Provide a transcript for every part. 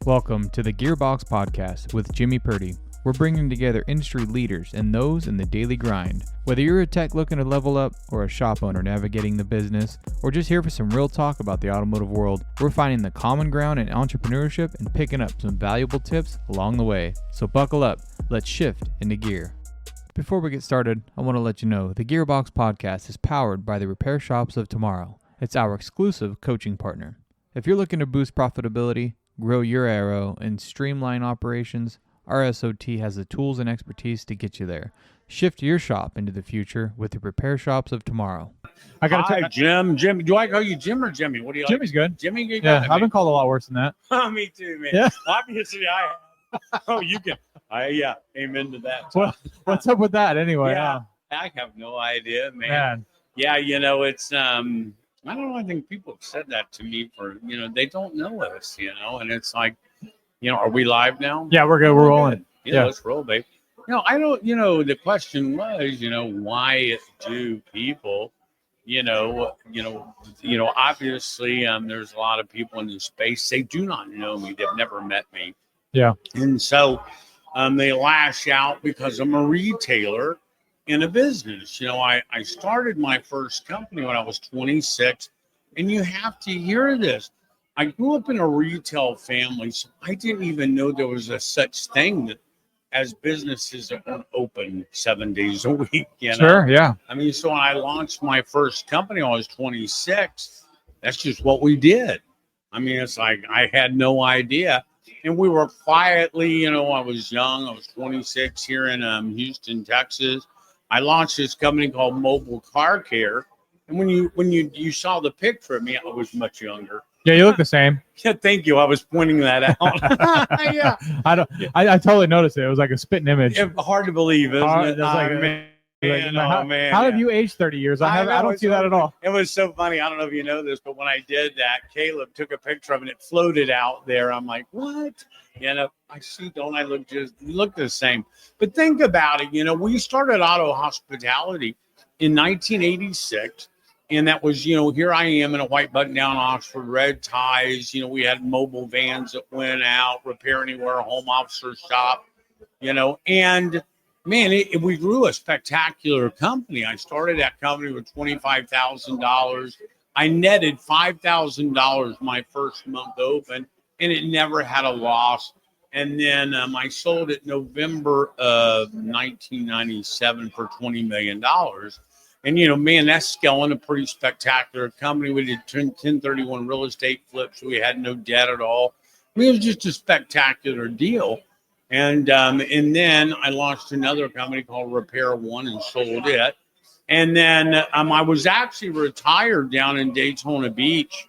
Welcome to the Gearbox Podcast with Jimmy Purdy. We're bringing together industry leaders and those in the daily grind. Whether you're a tech looking to level up or a shop owner navigating the business, or just here for some real talk about the automotive world, we're finding the common ground in entrepreneurship and picking up some valuable tips along the way. So buckle up, let's shift into gear. Before we get started, I want to let you know the Gearbox Podcast is powered by the Repair Shops of Tomorrow. It's our exclusive coaching partner. If you're looking to boost profitability, grow your arrow, and streamline operations, RSOT has the tools and expertise to get you there. Shift your shop into the future with the Repair Shops of Tomorrow. I got to Jim. Do I call you Jim or Jimmy? What do you like? Jimmy's good. Jimmy, you Yeah, got it, I've been called a lot worse than that. Oh, me too, man. Yeah. Obviously, I. Oh, you can. Yeah. Amen to that. Well, what's up with that anyway? Yeah. I have no idea, man. Man. Yeah, it's I don't know. I think people have said that to me for they don't know us, and it's like, are we live now? Yeah, we're good. We're rolling. Yeah, let's roll, babe. I don't. The question was, why do people, obviously, there's a lot of people in this space. They do not know me. They've never met me. Yeah. And so, they lash out because I'm a retailer in a business. I started my first company when I was 26, and you have to hear this. I grew up in a retail family, so I didn't even know there was a such thing as businesses that weren't open 7 days a week. Sure, yeah. I mean, so when I launched my first company, I was 26. That's just what we did. I mean, it's like I had no idea. And we were quietly, I was young. I was 26 here in Houston, Texas. I launched this company called Mobile Car Care. And when you saw the picture of me, I was much younger. Yeah, you look the same. Yeah, thank you. I was pointing that out. Yeah. I totally noticed it. It was like a spitting image. Hard to believe, isn't it? Man. How have you aged 30 years? I don't see that at all. It was so funny. I don't know if you know this, but when I did that, Caleb took a picture of it and it floated out there. I'm like, what? I see, don't I look the same? But think about it. We started auto hospitality in 1986. And that was, here I am in a white button-down Oxford, red ties. We had mobile vans that went out, Repair Anywhere, home officer shop, and man, we grew a spectacular company. I started that company with $25,000. I netted $5,000 my first month open, and it never had a loss. And then I sold it November of 1997 for $20 million. And, man, that's scaling a pretty spectacular company. We did 1031 real estate flips. We had no debt at all. I mean, it was just a spectacular deal. And then I launched another company called Repair One and sold it. And then I was actually retired down in Daytona Beach.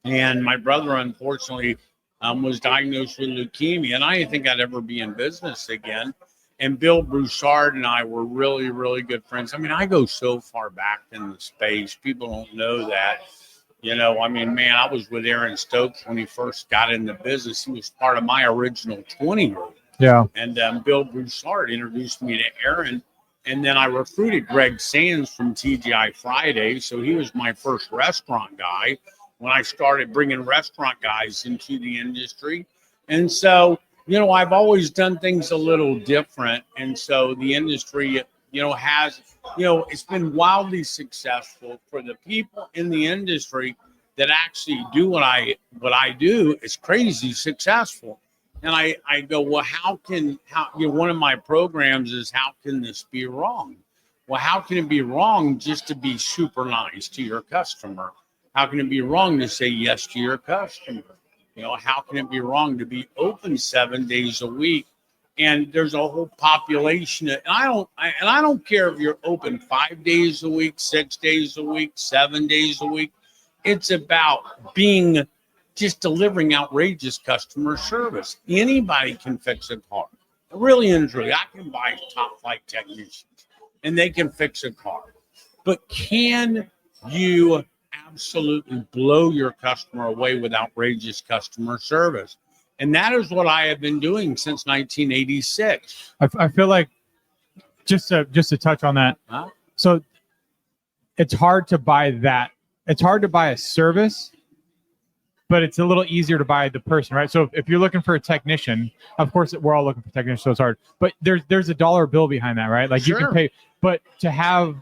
And my brother, unfortunately, was diagnosed with leukemia. And I didn't think I'd ever be in business again. And Bill Broussard and I were really, really good friends. I mean, I go so far back in the space. People don't know that. I was with Aaron Stokes when he first got in the business. He was part of my original 20 group. Yeah. And Bill Broussard introduced me to Aaron. And then I recruited Greg Sands from TGI Friday. So he was my first restaurant guy when I started bringing restaurant guys into the industry. And so, I've always done things a little different. And so the industry, has, it's been wildly successful for the people in the industry that actually do what I do. It's crazy successful. And I go, well, one of my programs is how can this be wrong? Well, how can it be wrong just to be super nice to your customer? How can it be wrong to say yes to your customer? How can it be wrong to be open 7 days a week? And there's a whole population. And I don't care if you're open 5 days a week, 6 days a week, 7 days a week. It's about just delivering outrageous customer service. Anybody can fix a car. Really and truly, I can buy top flight technicians and they can fix a car. But can you absolutely blow your customer away with outrageous customer service? And that is what I have been doing since 1986. I feel like just to touch on that. Huh? So it's hard to buy that. It's hard to buy a service but it's a little easier to buy the person, right? So if you're looking for a technician, of course we're all looking for technicians, so it's hard. But there's a dollar bill behind that, right? Like Sure. you can pay, but to have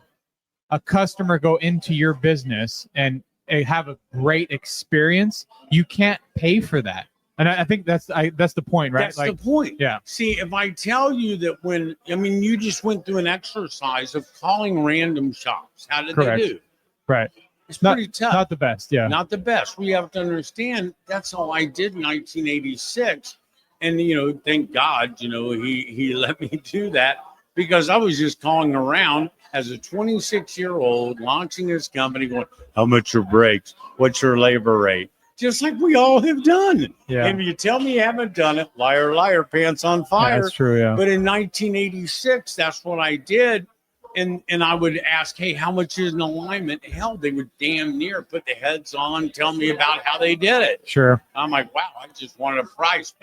a customer go into your business and have a great experience, you can't pay for that. And I think that's the point, right? That's the point. Yeah. See, if I tell you that you just went through an exercise of calling random shops. How did Correct. they do? Right. It's pretty tough. Not the best. Yeah. Not the best. We have to understand that's all I did in 1986. And, thank God, he let me do that because I was just calling around as a 26-year-old launching this company going, how much are brakes? What's your labor rate? Just like we all have done. Yeah. And you tell me you haven't done it, liar, liar, pants on fire. Yeah, that's true, yeah. But in 1986, that's what I did. And I would ask, hey, how much is an alignment? Hell, they would damn near put the heads on, tell me about how they did it. Sure. I'm like, wow, I just wanted a price.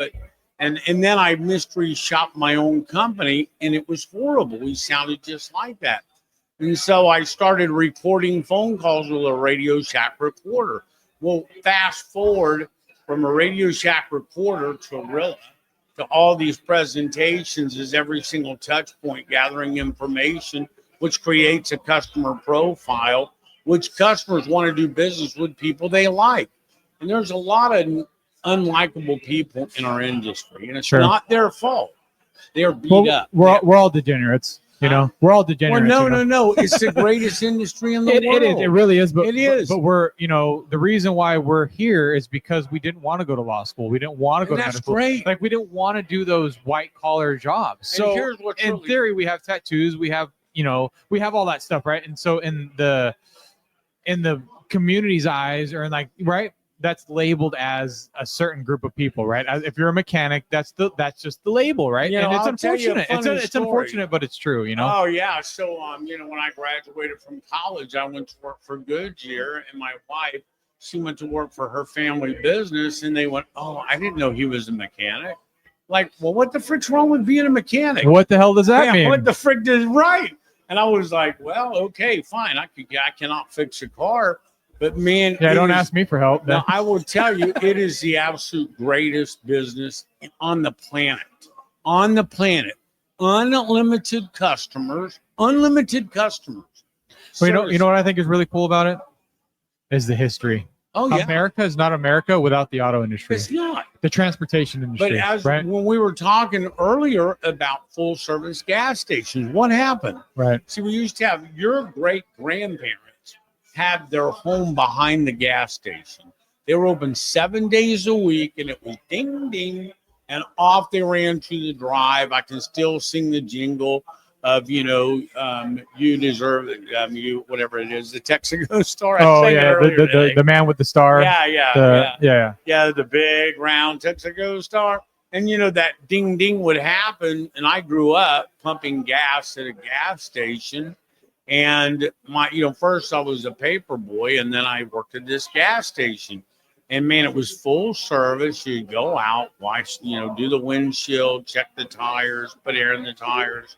And then I mystery shopped my own company, and it was horrible. He sounded just like that. And so I started recording phone calls with a Radio Shack recorder. Well, fast forward from a Radio Shack recorder to Rilla to all these presentations is every single touch point gathering information, which creates a customer profile, which customers want to do business with people they like. And there's a lot of unlikable people in our industry, and it's not their fault. They're beat up. We're all degenerates. We're all degenerates. Well, no. It's the greatest industry in the world. It is. It really is. But it is. But we're, the reason why we're here is because we didn't want to go to law school. We didn't want to go to medical school. Great. Like we didn't want to do those white collar jobs. So here's what's in theory, we have tattoos. We have, we have all that stuff, right? And so in the community's eyes, or right, that's labeled as a certain group of people, right? If you're a mechanic, that's just the label, right? And it's unfortunate. It's unfortunate, but it's true, Oh yeah. So when I graduated from college, I went to work for Goodyear, and my wife, she went to work for her family business, and they went, oh, I didn't know he was a mechanic. Like, well, what the frick's wrong with being a mechanic? What the hell does that mean? What the frick is right? And I was like, well, okay, fine. I cannot fix a car. But man, don't ask me for help. Now, I will tell you, it is the absolute greatest business on the planet. On the planet, unlimited customers. Well, you know what I think is really cool about it is the history. Oh yeah, America is not America without the auto industry. It's not the transportation industry. But when we were talking earlier about full service gas stations, what happened? Right. See, we used to have your great grandparents had their home behind the gas station. They were open 7 days a week, and it was ding, ding, and off they ran to the drive. I can still sing the jingle of, you deserve it, you, whatever it is, the Texaco Star. The man with the star. Yeah, the big round Texaco Star. And, that ding, ding would happen, and I grew up pumping gas at a gas station. And first I was a paper boy, and then I worked at this gas station. And man, it was full service. You'd go out, watch, do the windshield, check the tires, put air in the tires.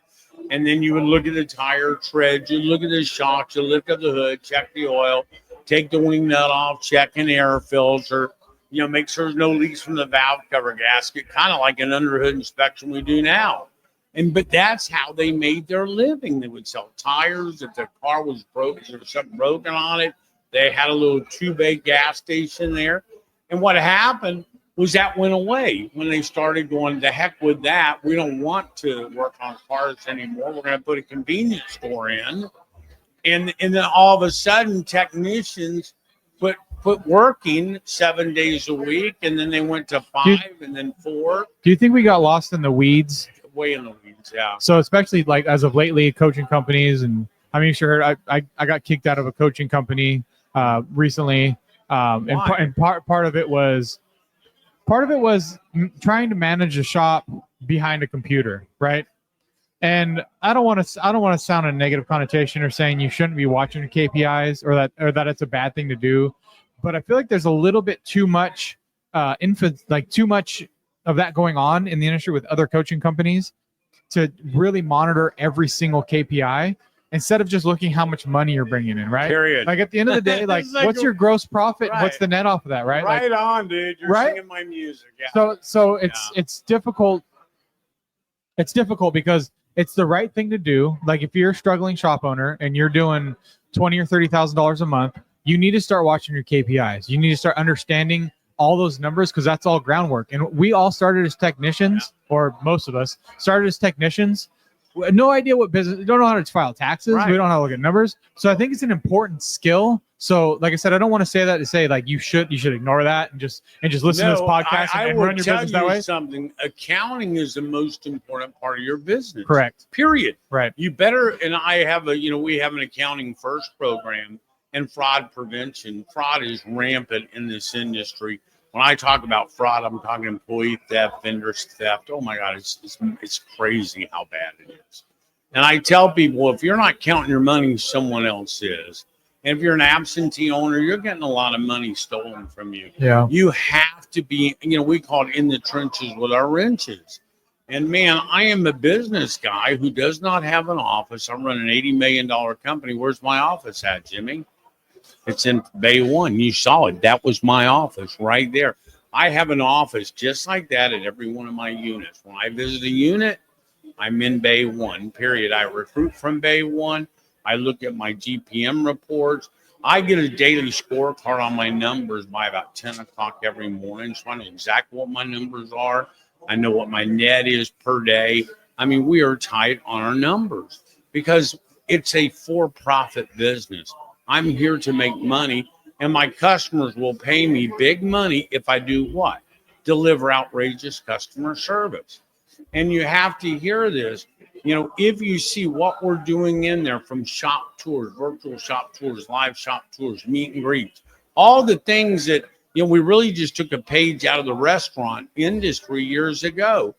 And then you would look at the tire treads, you look at the shocks, you lift up the hood, check the oil, take the wing nut off, check an air filter, make sure there's no leaks from the valve cover gasket, kind of like an underhood inspection we do now. But that's how they made their living. They would sell tires. If their car was broken, if there was something broken on it, they had a little 2-bay gas station there. And what happened was that went away when they started going, the heck with that. We don't want to work on cars anymore. We're going to put a convenience store in. And then all of a sudden, technicians put working 7 days a week, and then they went to 5 and then 4. Do you think we got lost in the weeds? Way in the weeds, yeah. So especially like as of lately, coaching companies, and I mean, sure, I got kicked out of a coaching company recently, and part of it was trying to manage a shop behind a computer, right? And I don't want to sound a negative connotation or saying you shouldn't be watching your KPIs or that it's a bad thing to do, but I feel like there's a little bit too much too much of that going on in the industry with other coaching companies to really monitor every single KPI. instead of just looking how much money you're bringing in, right? Period. Like at the end of the day, like, It's like what's your gross profit? Right. What's the net off of that, right? Right Like, on, dude. You're right? singing my music. Yeah. so it's difficult. It's difficult because it's the right thing to do. Like if you're a struggling shop owner and you're doing $20,000 or $30,000 a month, you need to start watching your KPIs. You need to start understanding all those numbers because that's all groundwork. And we all started as technicians, or most of us started as technicians. We had no idea what business. We don't know how to file taxes. Right. We don't know how to look at numbers. So I think it's an important skill. So, like I said, I don't want to say that to say like you should ignore that and just listen to this podcast and will run your tell business that you way. something. Accounting is the most important part of your business. Correct. Period. Right. You better. And I have we have an accounting first program and fraud prevention. Fraud is rampant in this industry. When I talk about fraud, I'm talking employee theft, vendors theft. Oh my God, it's crazy how bad it is. And I tell people, if you're not counting your money, someone else is. And if you're an absentee owner, you're getting a lot of money stolen from you. Yeah. You have to be, we call it in the trenches with our wrenches. And man, I am a business guy who does not have an office. I run an $80 million company. Where's my office at, Jimmy? It's in Bay One. You saw it. That was my office right there. I have an office just like that at every one of my units. When I visit a unit, I'm in Bay One, period. I recruit from Bay One. I look at my GPM reports. I get a daily scorecard on my numbers by about 10 o'clock every morning. So I know exactly what my numbers are. I know what my net is per day. I mean, we are tight on our numbers because it's a for-profit business. I'm here to make money, and my customers will pay me big money if I do what? Deliver outrageous customer service. And you have to hear this. If you see what we're doing in there from shop tours, virtual shop tours, live shop tours, meet and greets, all the things that, we really just took a page out of the restaurant industry years ago.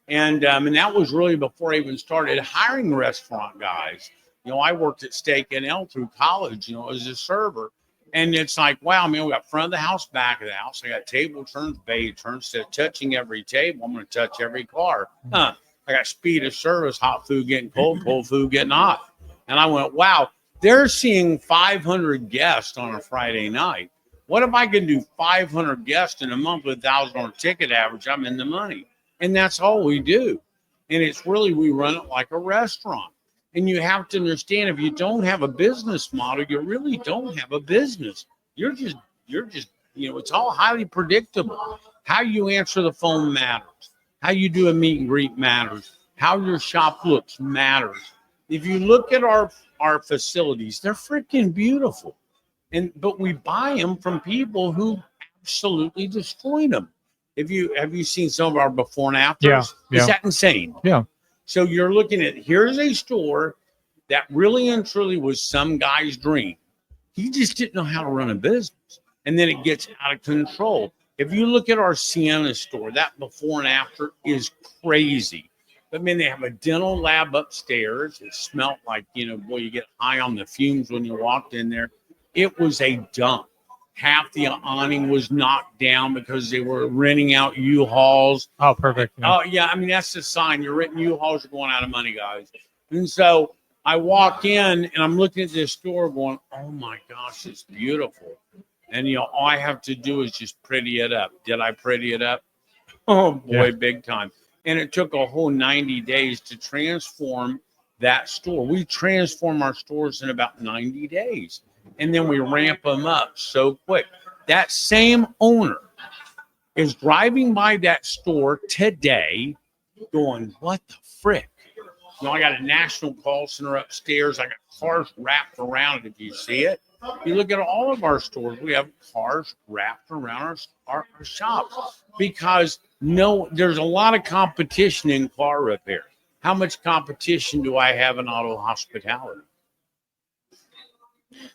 And that was really before I even started hiring restaurant guys. I worked at Steak and Ale through college, as a server. And it's like, wow, man, we got front of the house, back of the house. I got table turns, bay turns. Instead of touching every table, I'm going to touch every car. I got speed of service, hot food getting cold food getting hot. And I went, wow, they're seeing 500 guests on a Friday night. What if I can do 500 guests in a month with $1,000 ticket average? I'm in the money. And that's all we do. And it's really, we run it like a restaurant. And you have to understand, if you don't have a business model, you really don't have a business. You're just, it's all highly predictable. How you answer the phone matters. How you do a meet and greet matters. How your shop looks matters. If you look at our facilities, they're freaking beautiful. But we buy them from people who absolutely destroyed them. Have you seen some of our before and afters? Yeah. Is that insane? Yeah. So you're looking at, here's a store that really and truly was some guy's dream. He just didn't know how to run a business. And then it gets out of control. If you look at our Sienna store, that before and after is crazy. But man, they have a dental lab upstairs. It smelled like, you get high on the fumes when you walked in there. It was a dump. Half the awning was knocked down because they were renting out U-Hauls. Oh, perfect. Yeah. Oh, yeah. I mean, that's the sign. You're renting U-Hauls, you're going out of money, guys. And so I walk in and I'm looking at this store going, oh my gosh, it's beautiful. And, all I have to do is just pretty it up. Did I pretty it up? Oh, boy, big time. And it took a whole 90 days to transform that store. We transform our stores in about 90 days. And then we ramp them up so quick. That same owner is driving by that store today going, what the frick? I got a national call center upstairs. I got cars wrapped around it. If you see it, you look at all of our stores, we have cars wrapped around our shops because there's a lot of competition in car repair. How much competition do I have in auto hospitality?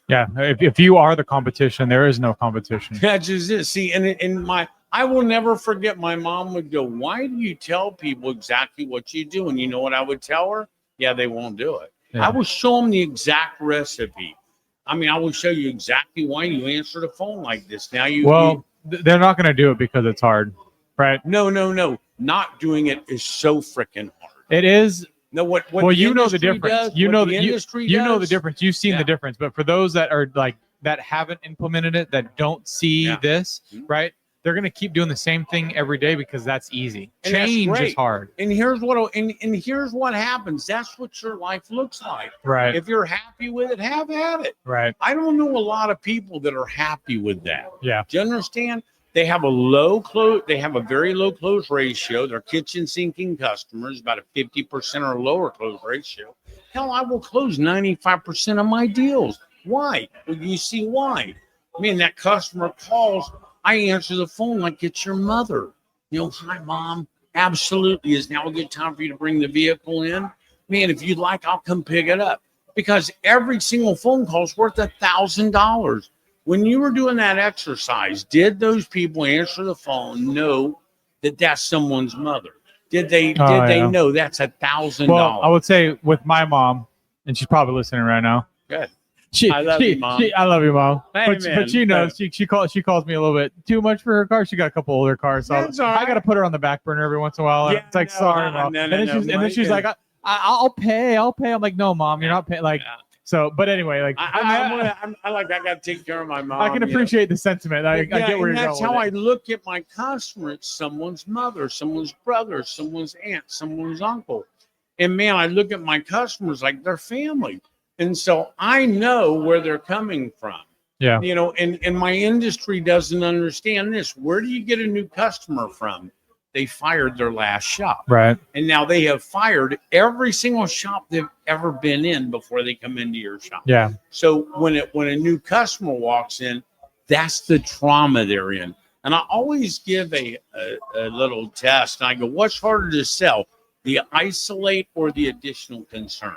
Yeah, if you are the competition, there is no competition. That's just it. See, I will never forget. My mom would go, "Why do you tell people exactly what you do?" And you know what I would tell her? Yeah, they won't do it. Yeah. I will show them the exact recipe. I mean, I will show you exactly why you answer the phone like this. Now they're not going to do it because it's hard, right? No. Not doing it is so freaking hard. It is. No, what well, the you know the industry difference. does, You what know the that industry you know the does. difference. You've seen Yeah. the difference. But for those that are like that haven't implemented it, that don't see Yeah. this, Mhm. right? They're gonna keep doing the same thing every day because that's easy. And that's Change is great. hard. And here's what happens. That's what your life looks like. Right. If you're happy with it, have at it. Right. I don't know a lot of people that are happy with that. Yeah. Do you understand? They have a very low close ratio. They're kitchen sinking customers, about a 50% or lower close ratio. Hell, I will close 95% of my deals. Why? Well, you see why. Man, that customer calls, I answer the phone like it's your mother. Hi, Mom. Absolutely. Is now a good time for you to bring the vehicle in? Man, if you'd like, I'll come pick it up. Because every single phone call is worth $1,000. When you were doing that exercise, did those people answer the phone know that that's someone's mother? Did they know that's $1,000? Well, I would say with my mom, and she's probably listening right now. Good. I love you, Mom. Hey, But she knows she calls me a little bit too much for her car. She got a couple older cars, so That's all I got to right. put her on the back burner every once in a while. Yeah, It's like, sorry, Mom. no, and then she's Mike, like, I'll pay. I'm like, no, Mom, you're not paying. Like, Yeah. so. But anyway, like, I got to take care of my mom. I can appreciate the sentiment. I get where and you're that's going. how I with it. look at my customer. It's someone's mother, someone's brother, someone's aunt, someone's uncle. And man, I look at my customers like they're family. And so I know where they're coming from. Yeah. And my industry doesn't understand this. Where do you get a new customer from? They fired their last shop. Right. And now they have fired every single shop they've ever been in before they come into your shop. Yeah. So when a new customer walks in, that's the trauma they're in. And I always give a little test. And I go, what's harder to sell, the isolate or the additional concern?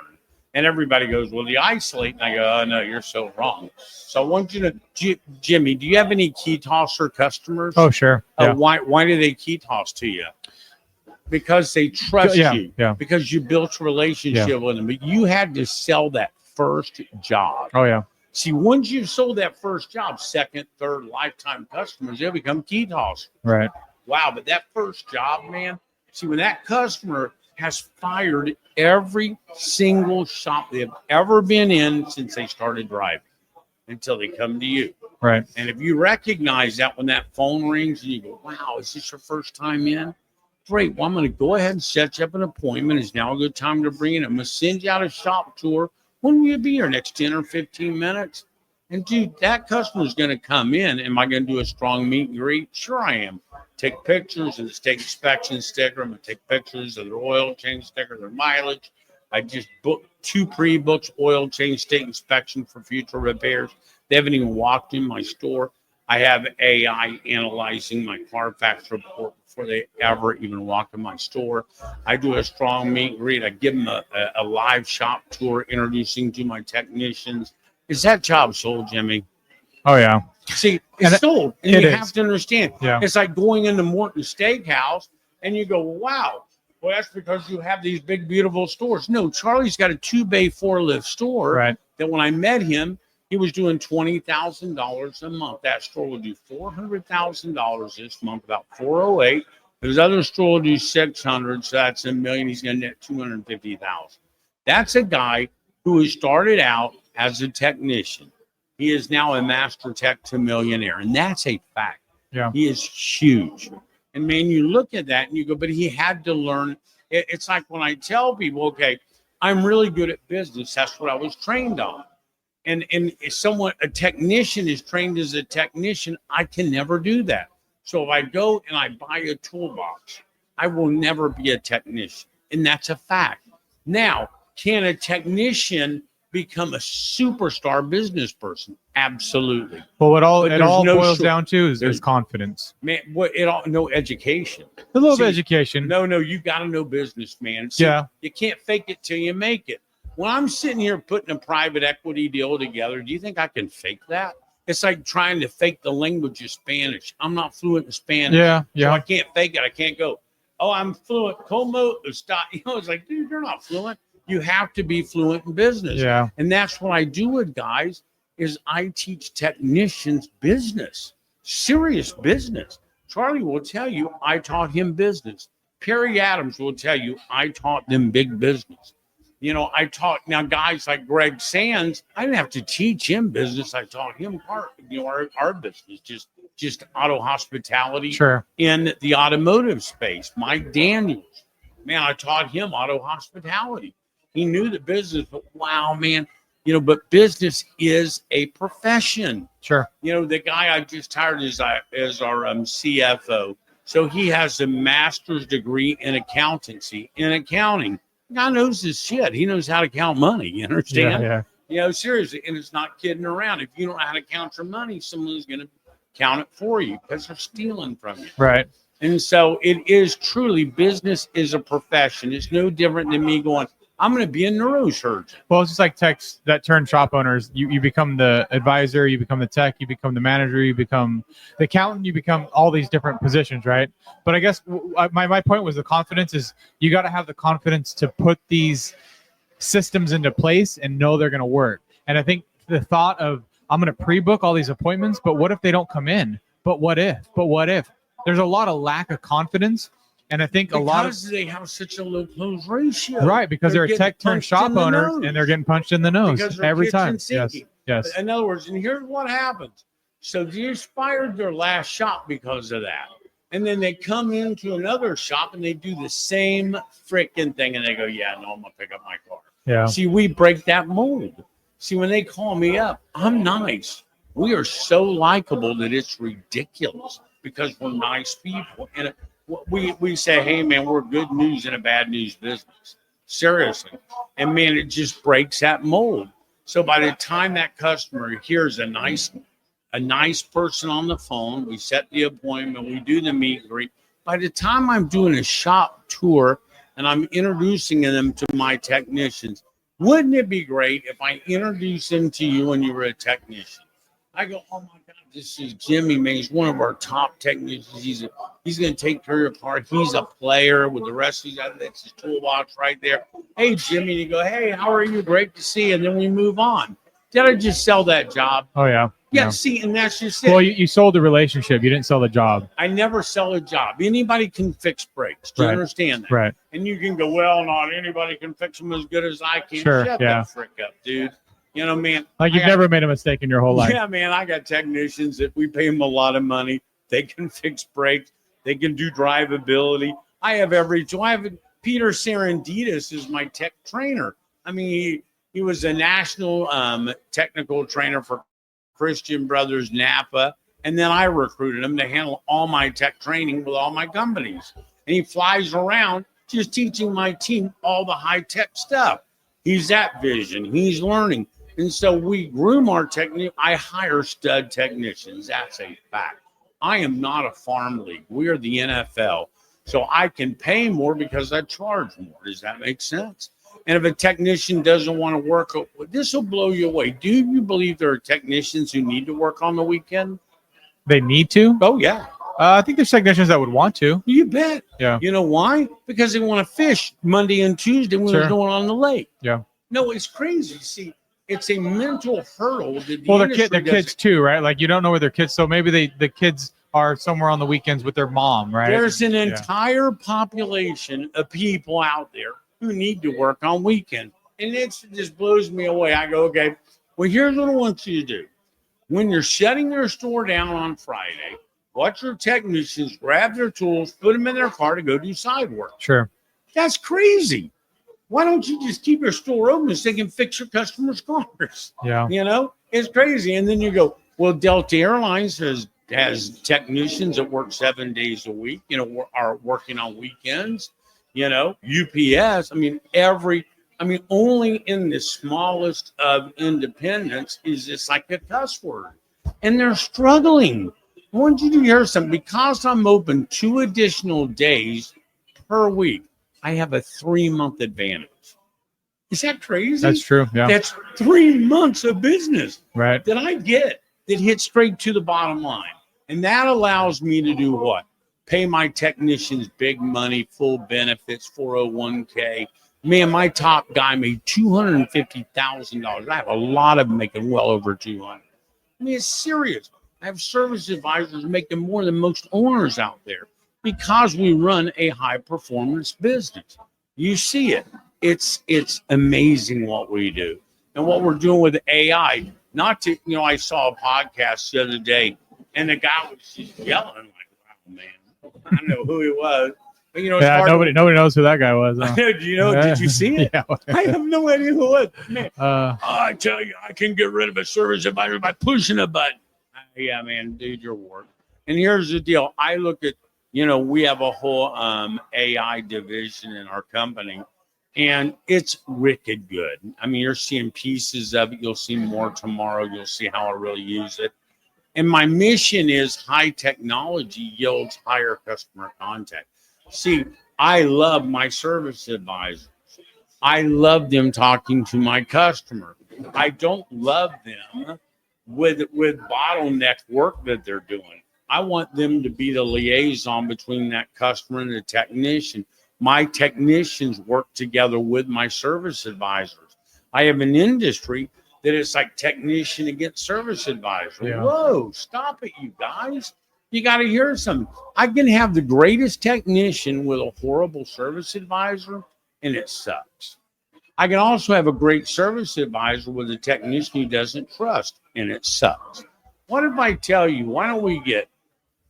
And everybody goes, well, the isolate. And I go, oh, no, you're so wrong. So I want you to, Jimmy, do you have any key tosser customers? Oh, sure. Yeah. Why do they key toss to you? Because they trust you. Yeah. Because you built a relationship with them. But you had to sell that first job. Oh, yeah. See, once you've sold that first job, second, third, lifetime customers, they'll become key tossers. Right. Wow, but that first job, man, see, when that customer has fired every single shop they've ever been in since they started driving until they come to you. Right. And if you recognize that when that phone rings and you go, wow, is this your first time in? Great. Well, I'm going to go ahead and set you up an appointment. It's now a good time to bring in. I'm going to send you out a shop tour. When will you be here? Next 10 or 15 minutes? And dude, that customer is going to come in. Am I going to do a strong meet and greet? Sure I am. Take pictures of the state inspection sticker. I'm going to take pictures of their oil change sticker, their mileage. I just booked 2 pre-books, oil change state inspection for future repairs. They haven't even walked in my store. I have AI analyzing my Carfax report before they ever even walk in my store. I do a strong meet and greet. I give them a live shop tour, introducing to my technicians. Is that job sold, Jimmy? Oh, yeah. See, it's sold. And you have to understand. Yeah. It's like going into Morton Steakhouse and you go, wow, well, that's because you have these big, beautiful stores. No, Charlie's got a 2-bay 4-lift store. Right. That when I met him, he was doing $20,000 a month. That store will do $400,000 this month, about 408. His other store will do 600, so that's $1 million. He's going to net 250,000. That's a guy who has started out as a technician. He is now a master tech to millionaire, and that's a fact. Yeah. He is huge. And man, you look at that and you go, but he had to learn. It's like when I tell people, okay, I'm really good at business. That's what I was trained on. And if a technician is trained as a technician, I can never do that. So if I go and I buy a toolbox, I will never be a technician. And that's a fact. Now, can a technician become a superstar business person? Absolutely. Well, it all But there's no boils short- down to is there's- confidence. Man, no education. A little bit See, of education. No, you got to know business, man. See, Yeah. You can't fake it till you make it. When I'm sitting here putting a private equity deal together, do you think I can fake that? It's like trying to fake the language of Spanish. I'm not fluent in Spanish. Yeah. So Yeah. I can't fake it. I can't go, oh, I'm fluent. Como está? It's like, dude, you're not fluent. You have to be fluent in business. Yeah. And that's what I do with guys is I teach technicians business, serious business. Charlie will tell you I taught him business. Perry Adams will tell you, I taught them big business. I taught now guys like Greg Sands. I didn't have to teach him business. I taught him our business, just auto hospitality Sure. in the automotive space. Mike Daniels, man, I taught him auto hospitality. He knew the business, but wow, man, but business is a profession. Sure. The guy I just hired is our CFO. So he has a master's degree in accounting. Guy knows his shit. He knows how to count money. You understand? Yeah. Seriously. And it's not kidding around. If you don't know how to count your money, someone's going to count it for you because they're stealing from you. Right. And so it is truly, business is a profession. It's no different than me going, I'm going to be a neurosurgeon. Well, it's just like techs that turn shop owners. You become the advisor, you become the tech, you become the manager, you become the accountant, you become all these different positions, right? But I guess my point was the confidence is you got to have the confidence to put these systems into place and know they're going to work. And I think the thought of I'm going to pre-book all these appointments, but what if they don't come in? But what if? There's a lot of lack of confidence. And I think because they have such a low close ratio. Right, because they're a tech turned shop owner and they're getting punched in the nose every time. Yes. In other words, and here's what happens. So they expired their last shop because of that. And then they come into another shop and they do the same freaking thing. And they go, yeah, no, I'm going to pick up my car. Yeah. See, we break that mold. See, when they call me up, I'm nice. We are so likable that it's ridiculous because we're nice people. And we say, hey, man, we're good news in a bad news business. Seriously. And, man, it just breaks that mold. So by the time that customer hears a nice person on the phone, we set the appointment, we do the meet and greet. By the time I'm doing a shop tour and I'm introducing them to my technicians, wouldn't it be great if I introduced them to you when you were a technician? I go, oh, my God, this is Jimmy, man. He's one of our top technicians. He's going to take care of your car. He's a player with the rest of these. That's his toolbox right there. Hey, Jimmy. And you go, hey, how are you? Great to see you. And then we move on. Did I just sell that job? Oh, yeah. Yeah, see, and that's just it. Well, you sold the relationship. You didn't sell the job. I never sell a job. Anybody can fix brakes. Do you understand that? Right. And you can go, well, not anybody can fix them as good as I can. Sure, Shut that frick up, dude. Man. Like you've never made a mistake in your whole life. Yeah, man. I got technicians that we pay them a lot of money. They can fix brakes. They can do drivability. I have Peter Serendidis is my tech trainer. I mean, he was a national technical trainer for Christian Brothers Napa. And then I recruited him to handle all my tech training with all my companies. And he flies around just teaching my team all the high-tech stuff. He's at Vision. He's learning. And so we groom our technique. I hire stud technicians. That's a fact. I am not a farm league. We are the NFL. So I can pay more because I charge more. Does that make sense? And if a technician doesn't want to work, this will blow you away. Do you believe there are technicians who need to work on the weekend? They need to? Oh, yeah. I think there's technicians that would want to. You bet. Yeah. You know why? Because they want to fish Monday and Tuesday when they're going on the lake. Yeah. No, it's crazy. See, it's a mental hurdle. Well, they're kids too, right? Like you don't know where their kids. So maybe the kids are somewhere on the weekends with their mom, right? There's an entire population of people out there who need to work on weekends. And it just blows me away. I go, okay, well, here's what I want you to do. When you're shutting your store down on Friday, watch your technicians grab their tools, put them in their car to go do side work. Sure. That's crazy. Why don't you just keep your store open so they can fix your customers' cars? Yeah. It's crazy. And then you go, well, Delta Airlines has technicians that work 7 days a week, are working on weekends, UPS. Only in the smallest of independents is this like a cuss word. And they're struggling. I want you to hear something. Because I'm open 2 additional days per week, I have a 3-month advantage. Is that crazy? That's true. Yeah. That's 3 months of business that I get that hits straight to the bottom line. And that allows me to do what? Pay my technicians big money, full benefits, 401k. Man, my top guy made $250,000. I have a lot of them making well over 200. It's serious. I have service advisors making more than most owners out there. because we run a high performance business. You see it. It's amazing what we do and what we're doing with AI. Not to, I saw a podcast the other day and the guy was just yelling like, wow, man, I know who he was. But, it's Yeah, hard nobody knows who that guy was. to, do you know, did you see it? Yeah. I have no idea who it was. Man, Uh, I tell you, I can get rid of a service advisor by pushing a button. Yeah, man, dude, you're work. And here's the deal. I look at, we have a whole AI division in our company, and it's wicked good. I mean, you're seeing pieces of it. You'll see more tomorrow. You'll see how I really use it. And my mission is high technology yields higher customer contact. See, I love my service advisors. I love them talking to my customer. I don't love them with bottleneck work that they're doing. I want them to be the liaison between that customer and the technician. My technicians work together with my service advisors. I have an industry that it's like technician against service advisor. Yeah. Whoa, stop it, you guys. You got to hear something. I can have the greatest technician with a horrible service advisor, and it sucks. I can also have a great service advisor with a technician who doesn't trust, and it sucks. What if I tell you, why don't we get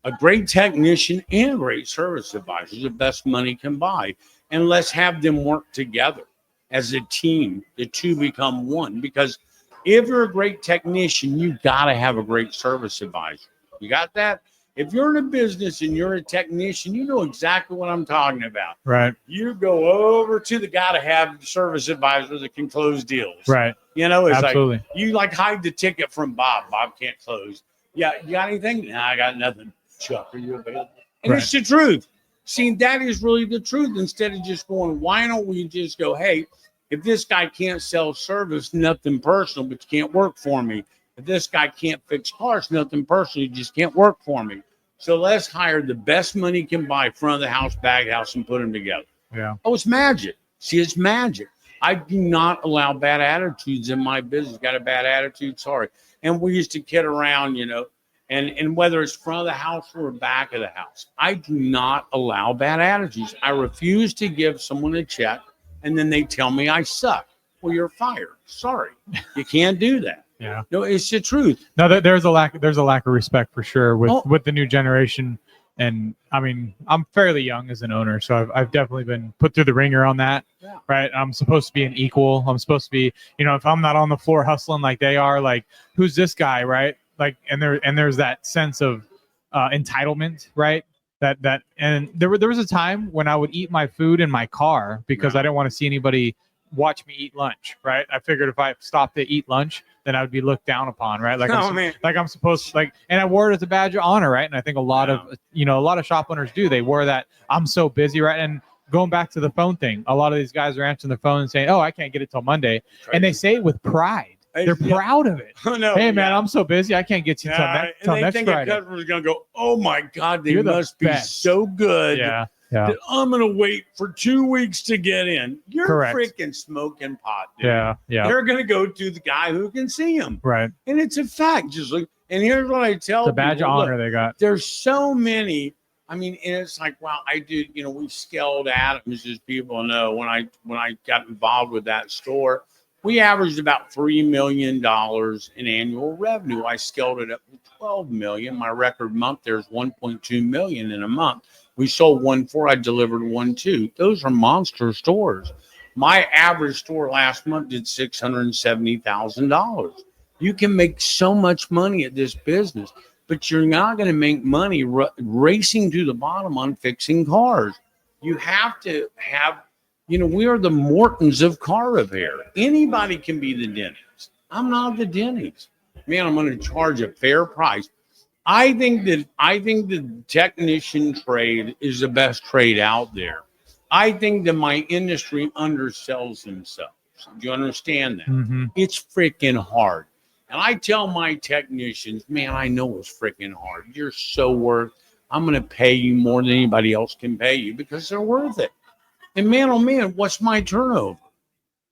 a great technician and a great service advisor, the best money can buy, and let's have them work together as a team. The two become one, because if you're a great technician, you got to have a great service advisor. You got that? If you're in a business and you're a technician, you know exactly what I'm talking about. right. You go over to the guy to have the service advisor that can close deals. Right. It's Absolutely. like you hide the ticket from Bob. Bob can't close. Yeah, you got anything? Nah, I got nothing. Chuck, are you available? And Right. it's the truth. See, that is really the truth. Instead of just going, why don't we just go, hey, if this guy can't sell service, nothing personal, but you can't work for me. If this guy can't fix cars, nothing personal, you just can't work for me. So let's hire the best money can buy, front of the house, back house, and put them together. Yeah. Oh, it's magic. See, it's magic. I do not allow bad attitudes in my business. Got a bad attitude? Sorry. And we used to kid around, and whether it's front of the house or back of the house, I do not allow bad attitudes. I refuse to give someone a check and then they tell me I suck. Well, you're fired. Sorry. You can't do that. Yeah. No, it's the truth. No, there's a lack of respect for sure with the new generation. And I mean, I'm fairly young as an owner, so I've definitely been put through the ringer on that. Yeah. Right. I'm supposed to be an equal. I'm supposed to be, if I'm not on the floor hustling like they are, like, who's this guy? Right. Like, and there's that sense of entitlement, right? And there was a time when I would eat my food in my car because I didn't want to see anybody watch me eat lunch, right? I figured if I stopped to eat lunch, then I would be looked down upon, right? Like, I'm supposed to, and I wore it as a badge of honor, right? And I think a lot of shop owners do. They wear that, I'm so busy, right? And going back to the phone thing, a lot of these guys are answering the phone and saying, oh, I can't get it till Monday. And they say it with pride. They're proud of it. Oh, no, hey, man, I'm so busy. I can't get you till next Friday. And they think a customer's going to go, oh, my God, they You're the must be best. so good. Yeah. That I'm going to wait for 2 weeks to get in. You're Correct. freaking smoking pot, dude. Yeah. They're going to go to the guy who can see them. Right. And it's a fact. Just like, and here's what I tell The badge people, of honor look, they got. there's so many. I mean, and it's like, wow, I did, we scaled Adams, as people know, when I got involved with that store. We averaged about $3 million in annual revenue. I scaled it up to $12 million. My record month there is $1.2 million in a month. We sold 1.4. I delivered 1.2. Those are monster stores. My average store last month did $670,000. You can make so much money at this business, but you're not going to make money racing to the bottom on fixing cars. You have to have. We are the Mortons of car repair. Anybody can be the Denny's. I'm not the Denny's. Man, I'm going to charge a fair price. I think the technician trade is the best trade out there. I think that my industry undersells themselves. Do you understand that? Mm-hmm. It's freaking hard. And I tell my technicians, man, I know it's freaking hard. You're so worth. I'm going to pay you more than anybody else can pay you because they're worth it. And man, oh man, what's my turnover?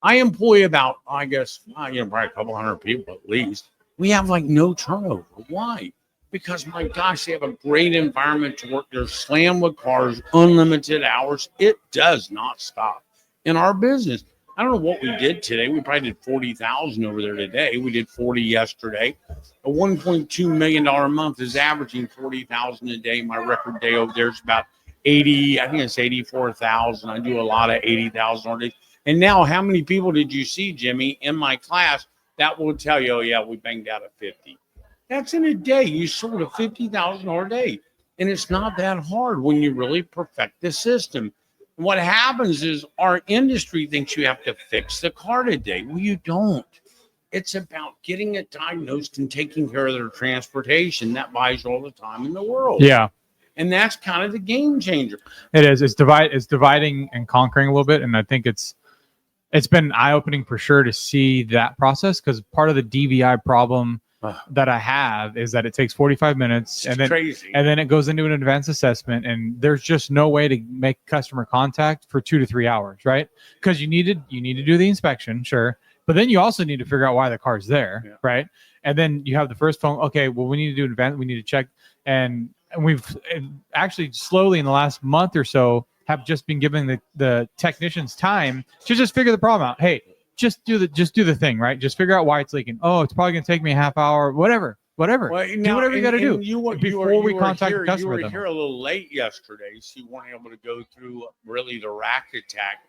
I employ about, I guess, probably a couple hundred people at least. We have like no turnover. Why? because my gosh, they have a great environment to work. They're slammed with cars, unlimited hours. It does not stop in our business. I don't know what we did today. We probably did 40,000 over there today. We did 40 yesterday. A $1.2 million a month is averaging 40,000 a day. My record day over there is about 80. I think it's 84,000. I do a lot of 80,000 a day. And now, how many people did you see, Jimmy, in my class that will tell you, oh yeah, we banged out a 50? That's in a day. You sold a $50,000 a day, and it's not that hard when you really perfect the system. And what happens is our industry thinks you have to fix the car today. Well, you don't. It's about getting it diagnosed and taking care of their transportation. That buys all the time in the world. Yeah. And that's kind of the game changer. It is. It's dividing and conquering a little bit. And I think it's been eye-opening for sure to see that process, because part of the DVI problem that I have is that it takes 45 minutes and then it goes into an advanced assessment, and there's just no way to make customer contact for 2 to 3 hours, right? Because you need to do the inspection, sure, but then you also need to figure out why the car's there, right? And then you have the first phone. Okay, well, we need to do an event. We need to check, and we've actually slowly in the last month or so have just been giving the technicians time to just figure the problem out. Hey, just do the thing, right? Just figure out why it's leaking. Oh, it's probably going to take me a half hour, whatever. Well, do whatever you got to do before we contact the customer. You were here a little late yesterday, so you weren't able to go through really the rack attack,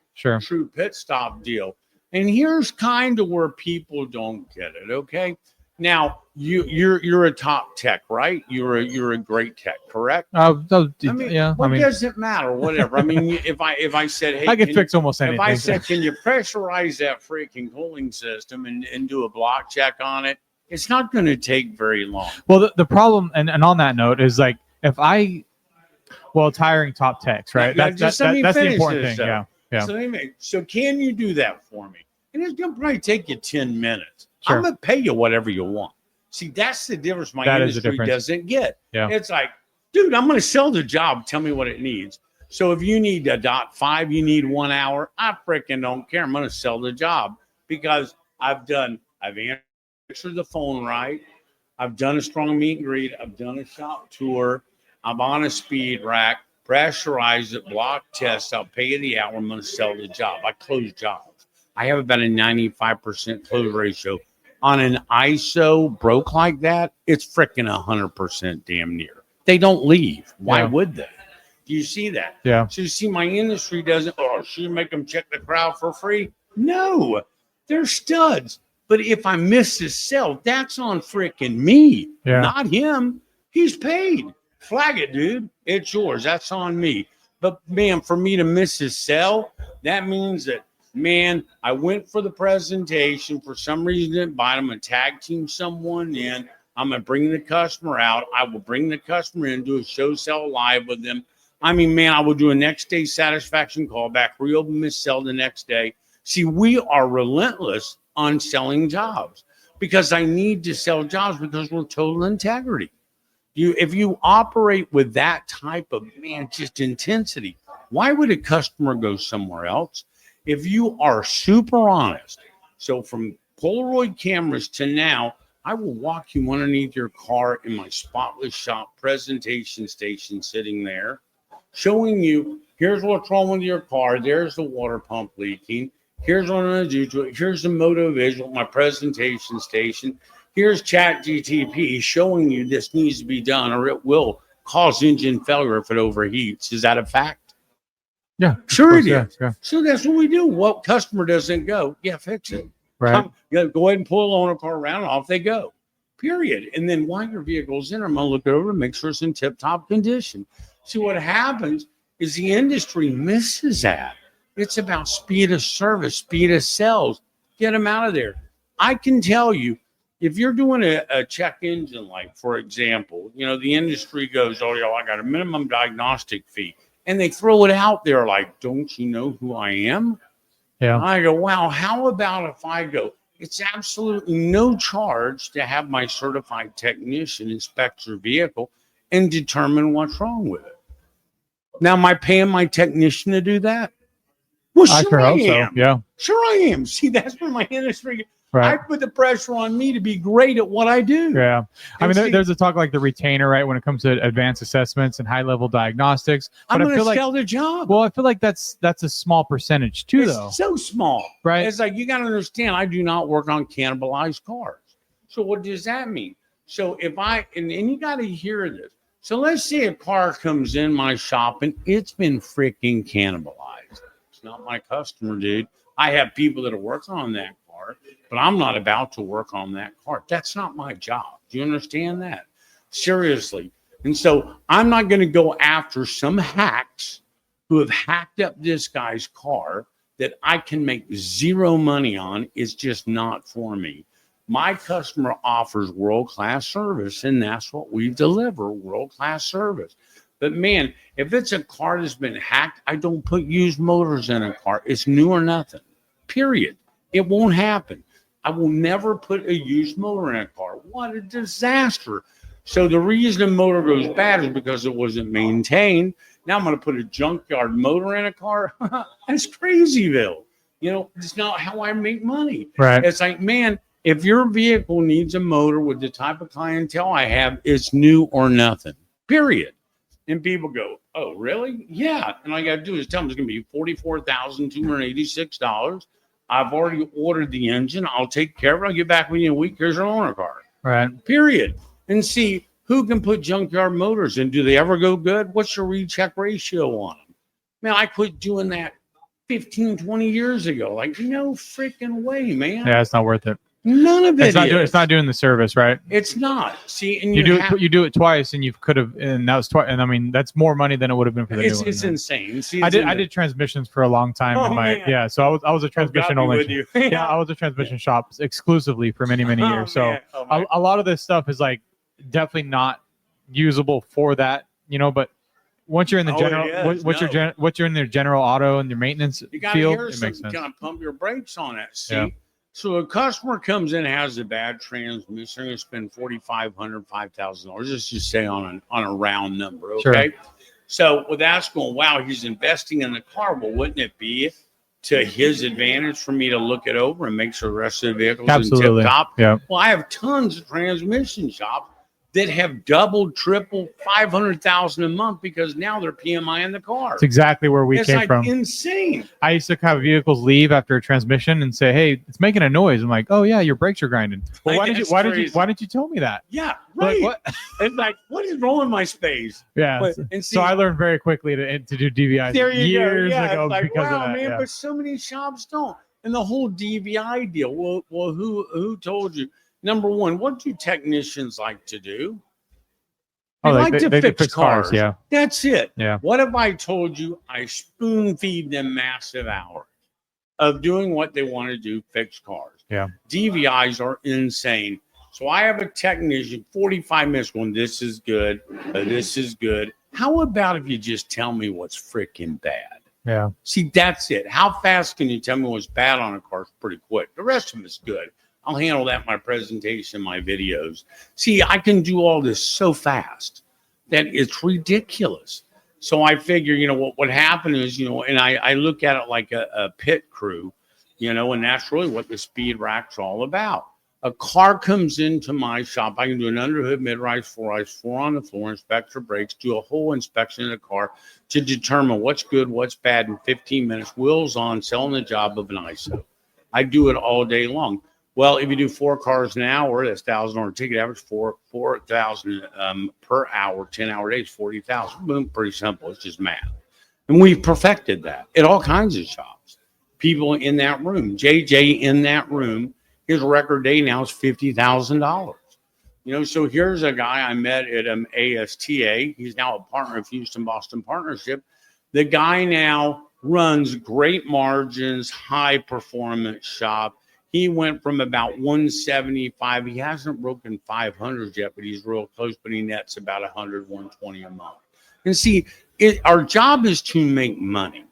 true pit stop deal. And here's kind of where people don't get it. Okay, now you're a top tech, right? You're a great tech, correct? What does it matter? Whatever. I mean, if I said, hey, I can fix almost anything. If I said, can you pressurize that freaking cooling system and do a block check on it? It's not going to take very long. Well, the problem, and on that note, is like it's hiring top techs, right? That's the important thing. Yeah. So can you do that for me? And it's going to probably take you 10 minutes. Sure. I'm going to pay you whatever you want. See, that's the difference my industry doesn't get. Yeah. It's like, dude, I'm going to sell the job. Tell me what it needs. So if you need a .5, you need 1 hour, I freaking don't care. I'm going to sell the job because I've answered the phone right. I've done a strong meet and greet. I've done a shop tour. I'm on a speed rack, pressurize it, block test. I'll pay you the hour. I'm going to sell the job. I close jobs. I have about a 95% close ratio. On an ISO broke like that, it's freaking 100% damn near. They don't leave. Why would they? Do you see that? Yeah. So you see, my industry doesn't, should you make them check the crowd for free? No, they're studs. But if I miss his sell, that's on freaking me, not him. He's paid. Flag it, dude. It's yours. That's on me. But, man, for me to miss his sell, that means that, man, I went for the presentation. For some reason, didn't buy it. I'm going to tag team someone in. I'm going to bring the customer out. I will bring the customer in, do a show sell live with them. I mean, man, I will do a next day satisfaction callback, reopen miss sell the next day. See, we are relentless on selling jobs because I need to sell jobs because we're total integrity. If you operate with that type of, just intensity, why would a customer go somewhere else? If you are super honest, so from Polaroid cameras to now, I will walk you underneath your car in my spotless shop presentation station sitting there, showing you, here's what's wrong with your car. There's the water pump leaking. Here's what I'm going to do to it. Here's the Moto Visual, my presentation station. Here's ChatGTP showing you this needs to be done or it will cause engine failure if it overheats. Is that a fact? Yeah, sure it is. Yeah. So that's what we do. What customer doesn't go? Yeah, fix it. Right. Go ahead and pull a loaner car around and off they go. Period. And then while your vehicle's in, I'm going to look over and make sure it's in tip-top condition. See, what happens is the industry misses that. It's about speed of service, speed of sales. Get them out of there. I can tell you, if you're doing a check engine light, for example, the industry goes, I got a minimum diagnostic fee. And they throw it out there like, don't you know who I am? Yeah. I go, wow, how about if I go, it's absolutely no charge to have my certified technician inspect your vehicle and determine what's wrong with it. Now, am I paying my technician to do that? Well, sure I am. So. Yeah. Sure I am. See, that's where my industry, Right. I put the pressure on me to be great at what I do. Yeah. I And mean, see- there's a talk like the retainer, right, when it comes to advanced assessments and high level diagnostics. I'm But I going to feel like, sell the job. well, I feel like that's a small percentage too, It's though. so small. Right. It's like you got to understand, I do not work on cannibalized cars. So what does that mean? So if and you got to hear this. So let's say a car comes in my shop and it's been freaking cannibalized. It's not my customer, dude. I have people that are working on that car, but I'm not about to work on that car. That's not my job. Do you understand that? Seriously. And so I'm not going to go after some hacks who have hacked up this guy's car that I can make zero money on. Is just not for me. My customer offers world-class service, and that's what we deliver, world-class service. But man, if it's a car that's been hacked, I don't put used motors in a car. It's new or nothing, period. It won't happen. I will never put a used motor in a car. What a disaster. So the reason a motor goes bad is because it wasn't maintained. Now I'm going to put a junkyard motor in a car. That's crazyville. You know, it's not how I make money. Right. It's like, man, if your vehicle needs a motor with the type of clientele I have, it's new or nothing, period. And people go, oh, really? Yeah. And all you got to do is tell them it's going to be $44,286. I've already ordered the engine. I'll take care of it. I'll get back with you in a week. Here's your loaner car. Right. Period. And see who can put junkyard motors in. Do they ever go good? What's your recheck ratio on them? Man, I quit doing that 15, 20 years ago. Like, no freaking way, man. Yeah, it's not worth it. None of it It's not doing the service, right? It's not. See, and You do it twice, and you could have, and that was twice. And I mean, that's more money than it would have been for the new one. It's insane. See, I did transmissions for a long time. Oh, in my, man. yeah. So I was a transmission God be only. with you. Yeah, I was a transmission shop exclusively for many Oh, years. So man. Oh, my a lot of this stuff is like definitely not usable for that, you know. But once you're in the Oh, general, it is. once you're in the general auto and your maintenance You got to field, hear it makes something, sense. kind of pump your brakes on it. See, Yeah. so a customer comes in, has a bad transmission, they're going to spend $4,500, $5,000. Let's just say on a round number, okay? Sure. So with that's going, wow, he's investing in the car. Well, wouldn't it be to his advantage for me to look it over and make sure the rest of the vehicle's Absolutely. in tip top? Yeah. Well, I have tons of transmission shops that have doubled, tripled, $500,000 a month because now they're PMI in the car. It's exactly where we It's came like from. insane. I used to have vehicles leave after a transmission and say, "Hey, it's making a noise." I'm like, "Oh yeah, your brakes are grinding." Well, Like, that's why crazy. didn't you tell me that? Yeah, Like, right. what? It's like, what is wrong with my space? Yeah. But, and see, So I learned very quickly to do DVI there you years go. Yeah, ago it's like, because wow, of that. man, Yeah. but so many shops don't. And the whole DVI deal. Well, who told you? Number one, what do technicians like to do? They Oh, like to they fix cars. Yeah. That's it. Yeah. What if I told you I spoon feed them massive hours of doing what they want to do, fix cars? Yeah. DVIs are insane. So I have a technician, 45 minutes going, this is good, this is good. How about if you just tell me what's freaking bad? Yeah. See, that's it. How fast can you tell me what's bad on a car? It's pretty quick. The rest of it's good. I'll handle that in my presentation, my videos. See, I can do all this so fast that it's ridiculous. So I figure, what happened is, and I look at it like a pit crew, and that's really what the speed rack's all about. A car comes into my shop. I can do an underhood, mid-rise, four on the floor, inspect your brakes, do a whole inspection of the car to determine what's good, what's bad in 15 minutes, wheels on, selling the job of an ISO. I do it all day long. Well, if you do 4 cars an hour, that's $1,000 ticket average, 4,000 per hour, 10-hour days, 40,000. Boom, pretty simple. It's just math. And we've perfected that at all kinds of shops. People in that room, JJ in that room, his record day now is $50,000. So here's a guy I met at ASTA. He's now a partner of Houston Boston Partnership. The guy now runs great margins, high performance shop. He went from about 175. He hasn't broken 500 yet, but he's real close. But he nets about 100, 120 a month. And see, our job is to make money.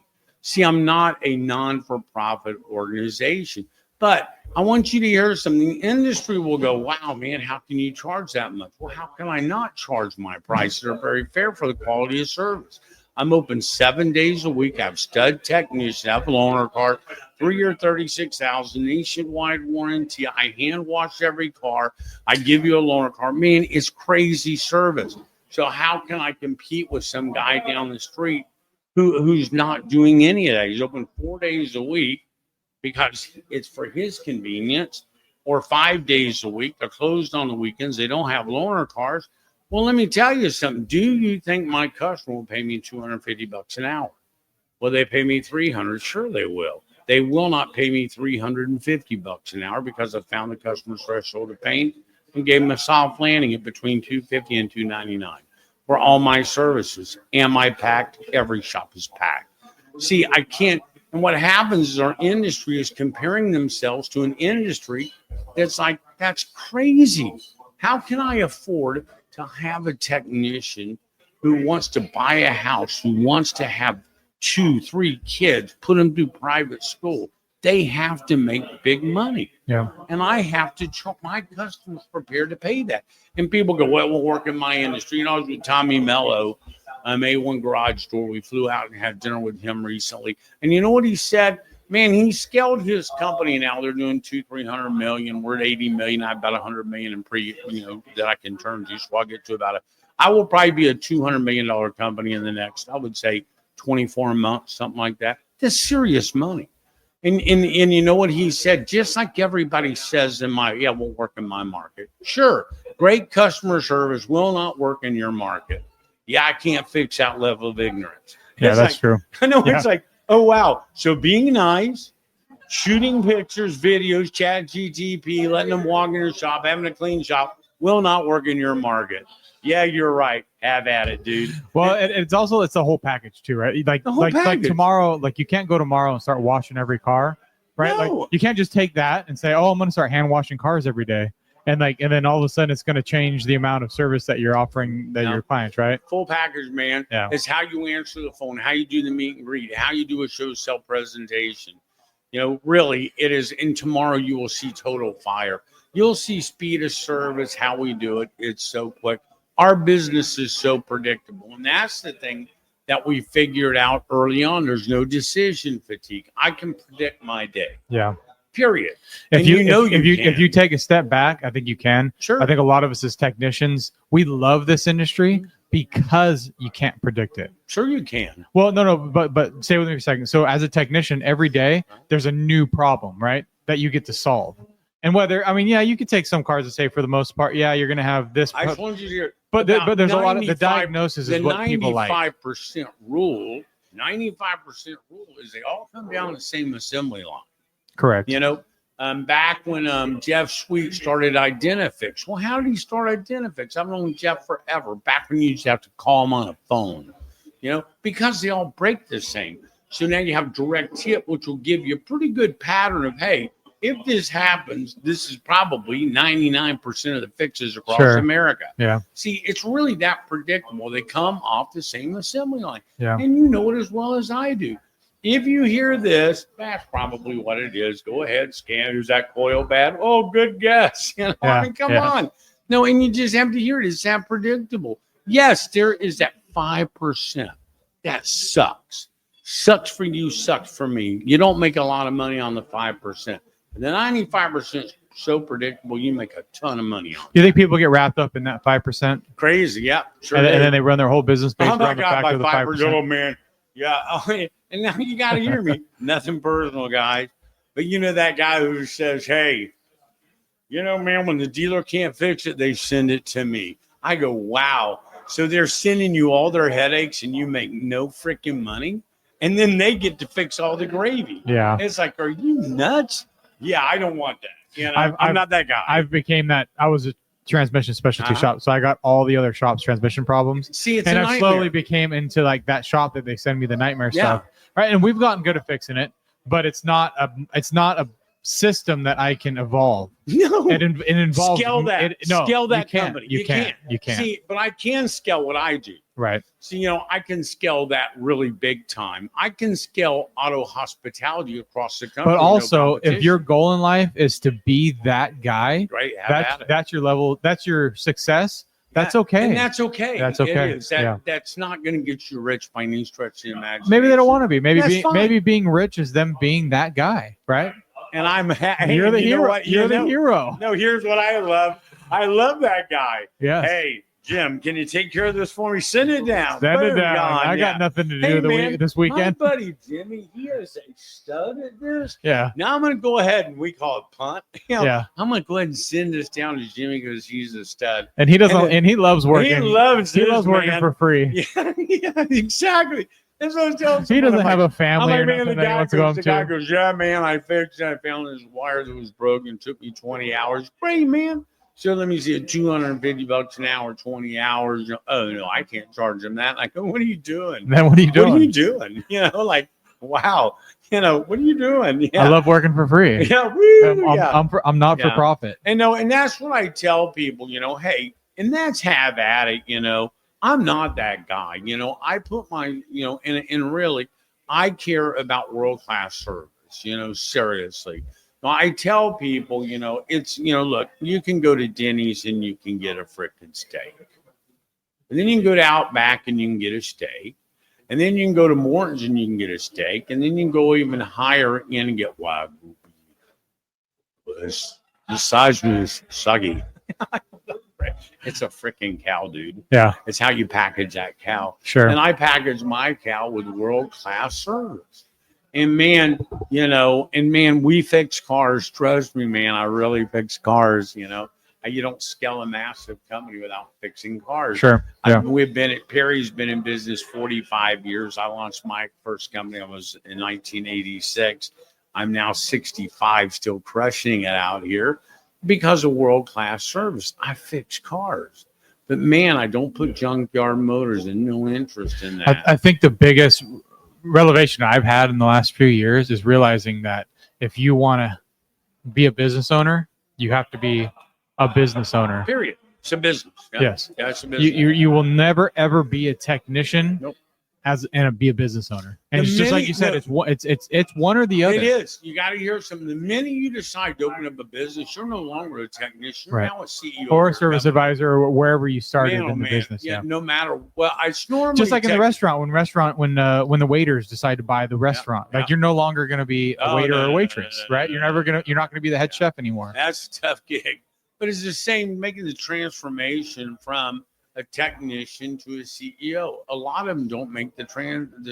See, I'm not a non-for-profit organization, but I want you to hear something. The industry will go, wow, man, how can you charge that much? Well, how can I not charge my prices? They're very fair for the quality of service. I'm open 7 days a week. I have stud technician, I have a loaner car, 3-year, 36,000 nationwide warranty. I hand wash every car. I give you a loaner car. Man, it's crazy service. So how can I compete with some guy down the street who's not doing any of that? He's open 4 days a week because it's for his convenience, or 5 days a week. They're closed on the weekends. They don't have loaner cars. Well, let me tell you something. Do you think my customer will pay me $250 an hour? Will they pay me $300? Sure, they will. They will not pay me $350 an hour because I found the customer's threshold of pain and gave them a soft landing at between $250 and $299 for all my services. Am I packed? Every shop is packed. See, I can't. And what happens is our industry is comparing themselves to an industry that's like, that's crazy. How can I afford to have a technician who wants to buy a house, who wants to have 2-3 kids, put them through private school? They have to make big money. Yeah. And I have to, my customers prepared to pay that. And people go, well, we'll work in my industry. You know, I was with Tommy Mello, A1 Garage Door. We flew out and had dinner with him recently. And you know what he said? Man, he scaled his company now. They're doing 200-300 million. We're at 80 million. I have about 100 million in that I can turn to. So I'll get to I will probably be a $200 million company in the next, I would say, 24 months, something like that. That's serious money. And you know what he said? Just like everybody says we'll work in my market. Sure, great customer service will not work in your market. Yeah, I can't fix that level of ignorance. Yeah, that's true. I know. Yeah. It's like, oh, wow. So being nice, shooting pictures, videos, chat GTP, letting them walk in your shop, having a clean shop will not work in your market. Yeah, you're right. Have at it, dude. Well, it's the whole package too, right? Like tomorrow, like you can't go tomorrow and start washing every car, right? No. Like you can't just take that and say, oh, I'm going to start hand washing cars every day. And then all of a sudden it's going to change the amount of service that you're offering your clients, right? Full package, man. Yeah. It's how you answer the phone, how you do the meet and greet, how you do a show sell presentation. You know, really, it is. And tomorrow you will see total fire. You'll see speed of service, how we do it. It's so quick. Our business is so predictable. And that's the thing that we figured out early on. There's no decision fatigue. I can predict my day. Yeah. Period. If you take a step back, I think you can. Sure. I think a lot of us as technicians, we love this industry because you can't predict it. Sure you can. Well, no, but stay with me for a second. So as a technician, every day there's a new problem, right? That you get to solve. And you could take some cars and say for the most part, you're going to have this. I just wanted you to hear. But there's a lot of the diagnosis is what people like. The 95% rule is they all come down the same assembly line. Correct. You know, back when Jeff Sweet started Identifix. Well, how did he start Identifix? I've known Jeff forever. Back when you used to have to call him on a phone, because they all break the same. So now you have direct tip, which will give you a pretty good pattern of, hey, if this happens, this is probably 99% of the fixes across America. Yeah. See, it's really that predictable. They come off the same assembly line. Yeah. And you know it as well as I do. If you hear this, that's probably what it is. Go ahead, scan. Is that coil bad? Oh, good guess. Come on. No, and you just have to hear it. It's that predictable. Yes, there is that 5%. That sucks. Sucks for you, sucks for me. You don't make a lot of money on the 5%. The 95% is so predictable, you make a ton of money on it. You think people get wrapped up in that 5%? Crazy, yeah. Sure. And then they run their whole business based on the fact of the 5%. Oh, man. Yeah. And now you got to hear me. Nothing personal, guys. But you know that guy who says, hey, man, when the dealer can't fix it, they send it to me. I go, wow. So they're sending you all their headaches and you make no freaking money? And then they get to fix all the gravy. Yeah. It's like, are you nuts? Yeah, I don't want that. I'm not that guy. I've became that. I was a transmission specialty shop, so I got all the other shops' transmission problems. See, it's and a I slowly became into like that shop that they send me the nightmare stuff. Right, and we've gotten good at fixing it, but it's not a system that I can evolve. No, it involves scale that. Scale that company. You can't. See, but I can scale what I do. Right. So, I can scale that really big time. I can scale auto hospitality across the country. But also, if your goal in life is to be that guy, right, that's your level, that's your success. That's okay. And that's okay. That's okay. It is. Yeah. That's not going to get you rich by any stretch of the imagination. Maybe they don't want to be. That's fine. Maybe being rich is them being that guy, right? And I'm You're the you know hero. what? You're the hero. No, here's what I love. I love that guy. Yes. Hey, Jim, can you take care of this for me? Send it down. Send it Boom, down. gone. I Yeah. got nothing to do Hey, man, this weekend. My buddy Jimmy, he is a stud at this. Yeah. Now I'm going to go ahead and we call it punt. You know, Yeah. I'm going to go ahead and send this down to Jimmy because he's a stud. And he doesn't. And And he loves working. He loves working man. for free. Yeah, yeah, exactly. That's what I was telling He doesn't someone. have a I'm family or like, man, nothing the that he guy wants to go goes, home the guy to. goes, yeah, man, I fixed it. I found this wire that was broken. Took me 20 hours. Great, man. So let me see, $250 an hour, 20 hours. Oh no, I can't charge him that. I go, what are you doing? Then what are you What are doing? you doing? You know, like, wow. You know, what are you doing? Yeah. I love working for free. Yeah, woo, I'm not for Yeah. profit. And no, and that's what I tell people, you know, hey, and that's have at it, you know. I'm not that guy. You know, I put my, you know, and really, I care about world-class service, you know, seriously. Now, I tell people, you know, it's, you know, look, you can go to Denny's and you can get a frickin' steak. And then you can go to Outback and you can get a steak. And then you can go to Morton's and you can get a steak. And then you can go even higher in and get Wagyu. The size is soggy. It's a freaking cow, dude. Yeah. It's how you package that cow. Sure. And I package my cow with world-class service. And man, you know, and man, we fix cars. Trust me, man, I really fix cars, you know. You don't scale a massive company without fixing cars. Sure. Yeah. We've been at Perry's been in business 45 years. I launched my first company. I was in 1986. I'm now 65, still crushing it out here because of world-class service. I fix cars. But man, I don't put junkyard motors and no interest in that. I think the biggest revelation I've had in the last few years is realizing that if you want to be a business owner, you have to be a business owner. Period. It's a business. Yeah. Yes. Yeah, it's a business. You will never ever be a technician Nope. be a business owner. And The it's just like minute- you said, no. it's one or the other. It is. You got to hear something. The minute you decide to open up a business, you're no longer a technician. You're Right. now a CEO. Or a of service company. advisor or wherever you started Man, oh, in the man. business. Yeah, Yeah. no matter. Well, I normally Just like in the tech- restaurant, when the waiters decide to buy the restaurant, like yeah. you're no longer going to be a Oh, waiter no, or no, waitress, no, right? no, You're not going to be the head chef anymore. That's a tough gig. But it's the same making the transformation from a technician to a CEO. A lot of them don't make the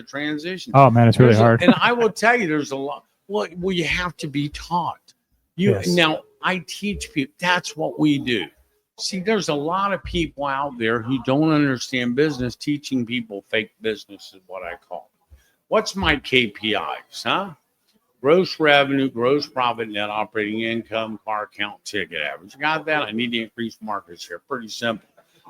transition. Oh man, it's really hard. And I will tell you, there's a lot. Well, you have to be taught. Yes. Now, I teach people. That's what we do. See, there's a lot of people out there who don't understand business. Teaching people fake business is what I call it. What's my KPIs, huh? Gross revenue, gross profit, net operating income, car count, ticket average. Got that? I need to increase market share. Pretty simple.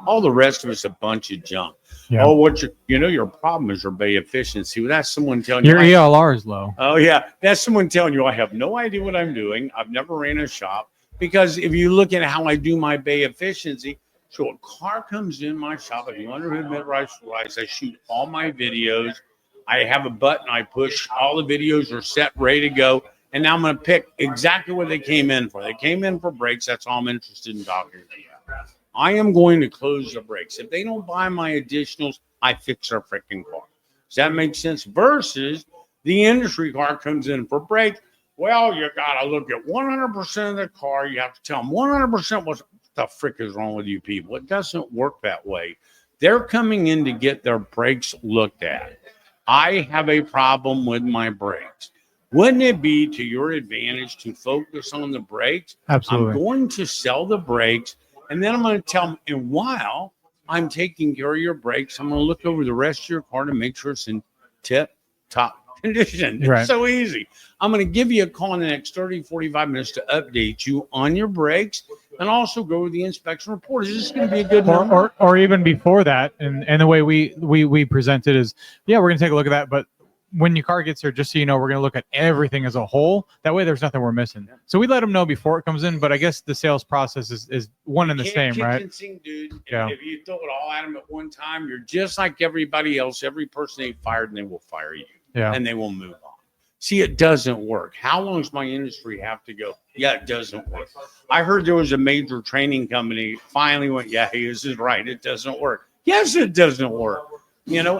All the rest of it's a bunch of junk. Yeah. Oh, your problem is your bay efficiency. Well, that's someone telling Your you. ELR is low. Oh, yeah. That's someone telling you, I have no idea what I'm doing. I've never ran a shop. Because if you look at how I do my bay efficiency, so a car comes in my shop, if you under hood mid-rise, I shoot all my videos. I have a button I push. All the videos are set, ready to go. And now I'm going to pick exactly what they came in for. They came in for brakes. That's all I'm interested in talking about. I am going to close the brakes. If they don't buy my additionals, I fix their freaking car. Does that make sense? Versus the industry car comes in for brakes. Well, you got to look at 100% of the car. You have to tell them 100% what the frick is wrong with you people. It doesn't work that way. They're coming in to get their brakes looked at. I have a problem with my brakes. Wouldn't it be to your advantage to focus on the brakes? Absolutely. I'm going to sell the brakes, and then I'm going to tell them, and while I'm taking care of your brakes, I'm going to look over the rest of your car to make sure it's in tip-top condition. It's Right. so easy. I'm going to give you a call in the next 30, 45 minutes to update you on your brakes and also go over the inspection report. Is this going to be a good number? or even before that, and the way we present it is, yeah, we're gonna take a look at that, but when your car gets here, just so you know, we're gonna look at everything as a whole. That way, there's nothing we're missing. So we let them know before it comes in, but I guess the sales process is one and the same, Kitchen right? sink, dude. Yeah. If you throw it all at them at one time, you're just like everybody else. Every person they fired, and they will fire you, Yeah. and they will move on. See, it doesn't work. How long does my industry have to go? Yeah, it doesn't work. I heard there was a major training company finally went, yeah, this is right. It doesn't work. Yes, it doesn't work.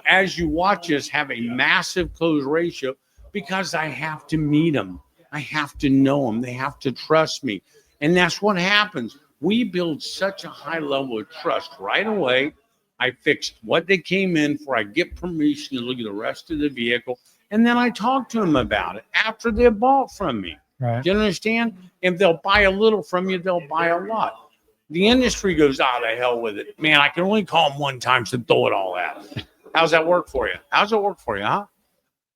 As you watch us have a massive close ratio, because I have to meet them. I have to know them. They have to trust me. And that's what happens. We build such a high level of trust right away. I fixed what they came in for. I get permission to look at the rest of the vehicle. And then I talk to them about it after they bought from me. Right. Do you understand? If they'll buy a little from you, they'll buy a lot. The industry goes, the hell with it. Man, I can only call them one time to throw it all out. How's that work for you? How's it work for you, huh?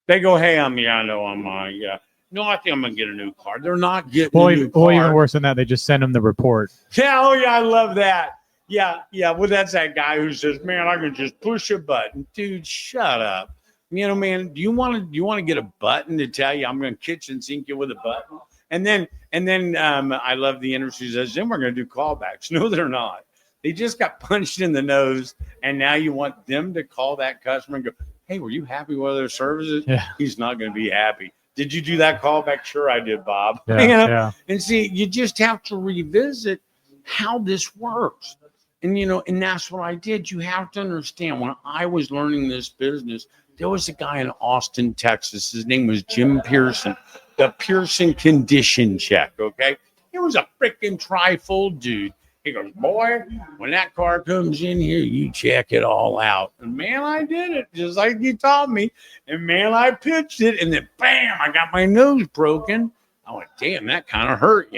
They go, hey, I know I'm yeah. No, I think I'm going to get a new car. They're not getting a new car. Well, even worse than that, they just send them the report. Yeah, I love that. Yeah. Well, that's that guy who says, man, I can just push a button. Dude, shut up. Man, do you want to get a button to tell you I'm going to kitchen sink you with a button? And then I love the industry says, then we're going to do callbacks. No, they're not. They just got punched in the nose, and now you want them to call that customer and go, hey, were you happy with their services? Yeah. He's not going to be happy. Did you do that callback? Sure, I did, Bob. Yeah, yeah. And see, you just have to revisit how this works. And that's what I did. You have to understand, when I was learning this business, there was a guy in Austin, Texas. His name was Jim Pearson, the Pearson Condition Check, okay? He was a freaking trifold dude. He goes, boy, when that car comes in here, you check it all out. And, man, I did it just like you taught me. And, man, I pitched it. And then, bam, I got my nose broken. I went, damn, that kind of hurt,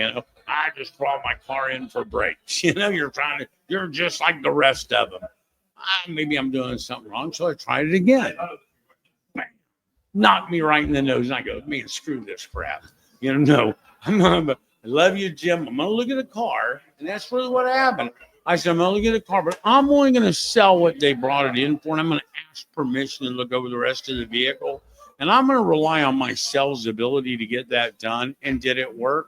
I just brought my car in for brakes. You're just like the rest of them. Maybe I'm doing something wrong. So I tried it again. Bam. Knocked me right in the nose. And I go, man, screw this crap. No, I love you, Jim. I'm going to look at the car. And that's really what happened. I said, I'm going to look at the car, but I'm only going to sell what they brought it in for. And I'm going to ask permission to look over the rest of the vehicle. And I'm going to rely on my sales ability to get that done. And did it work?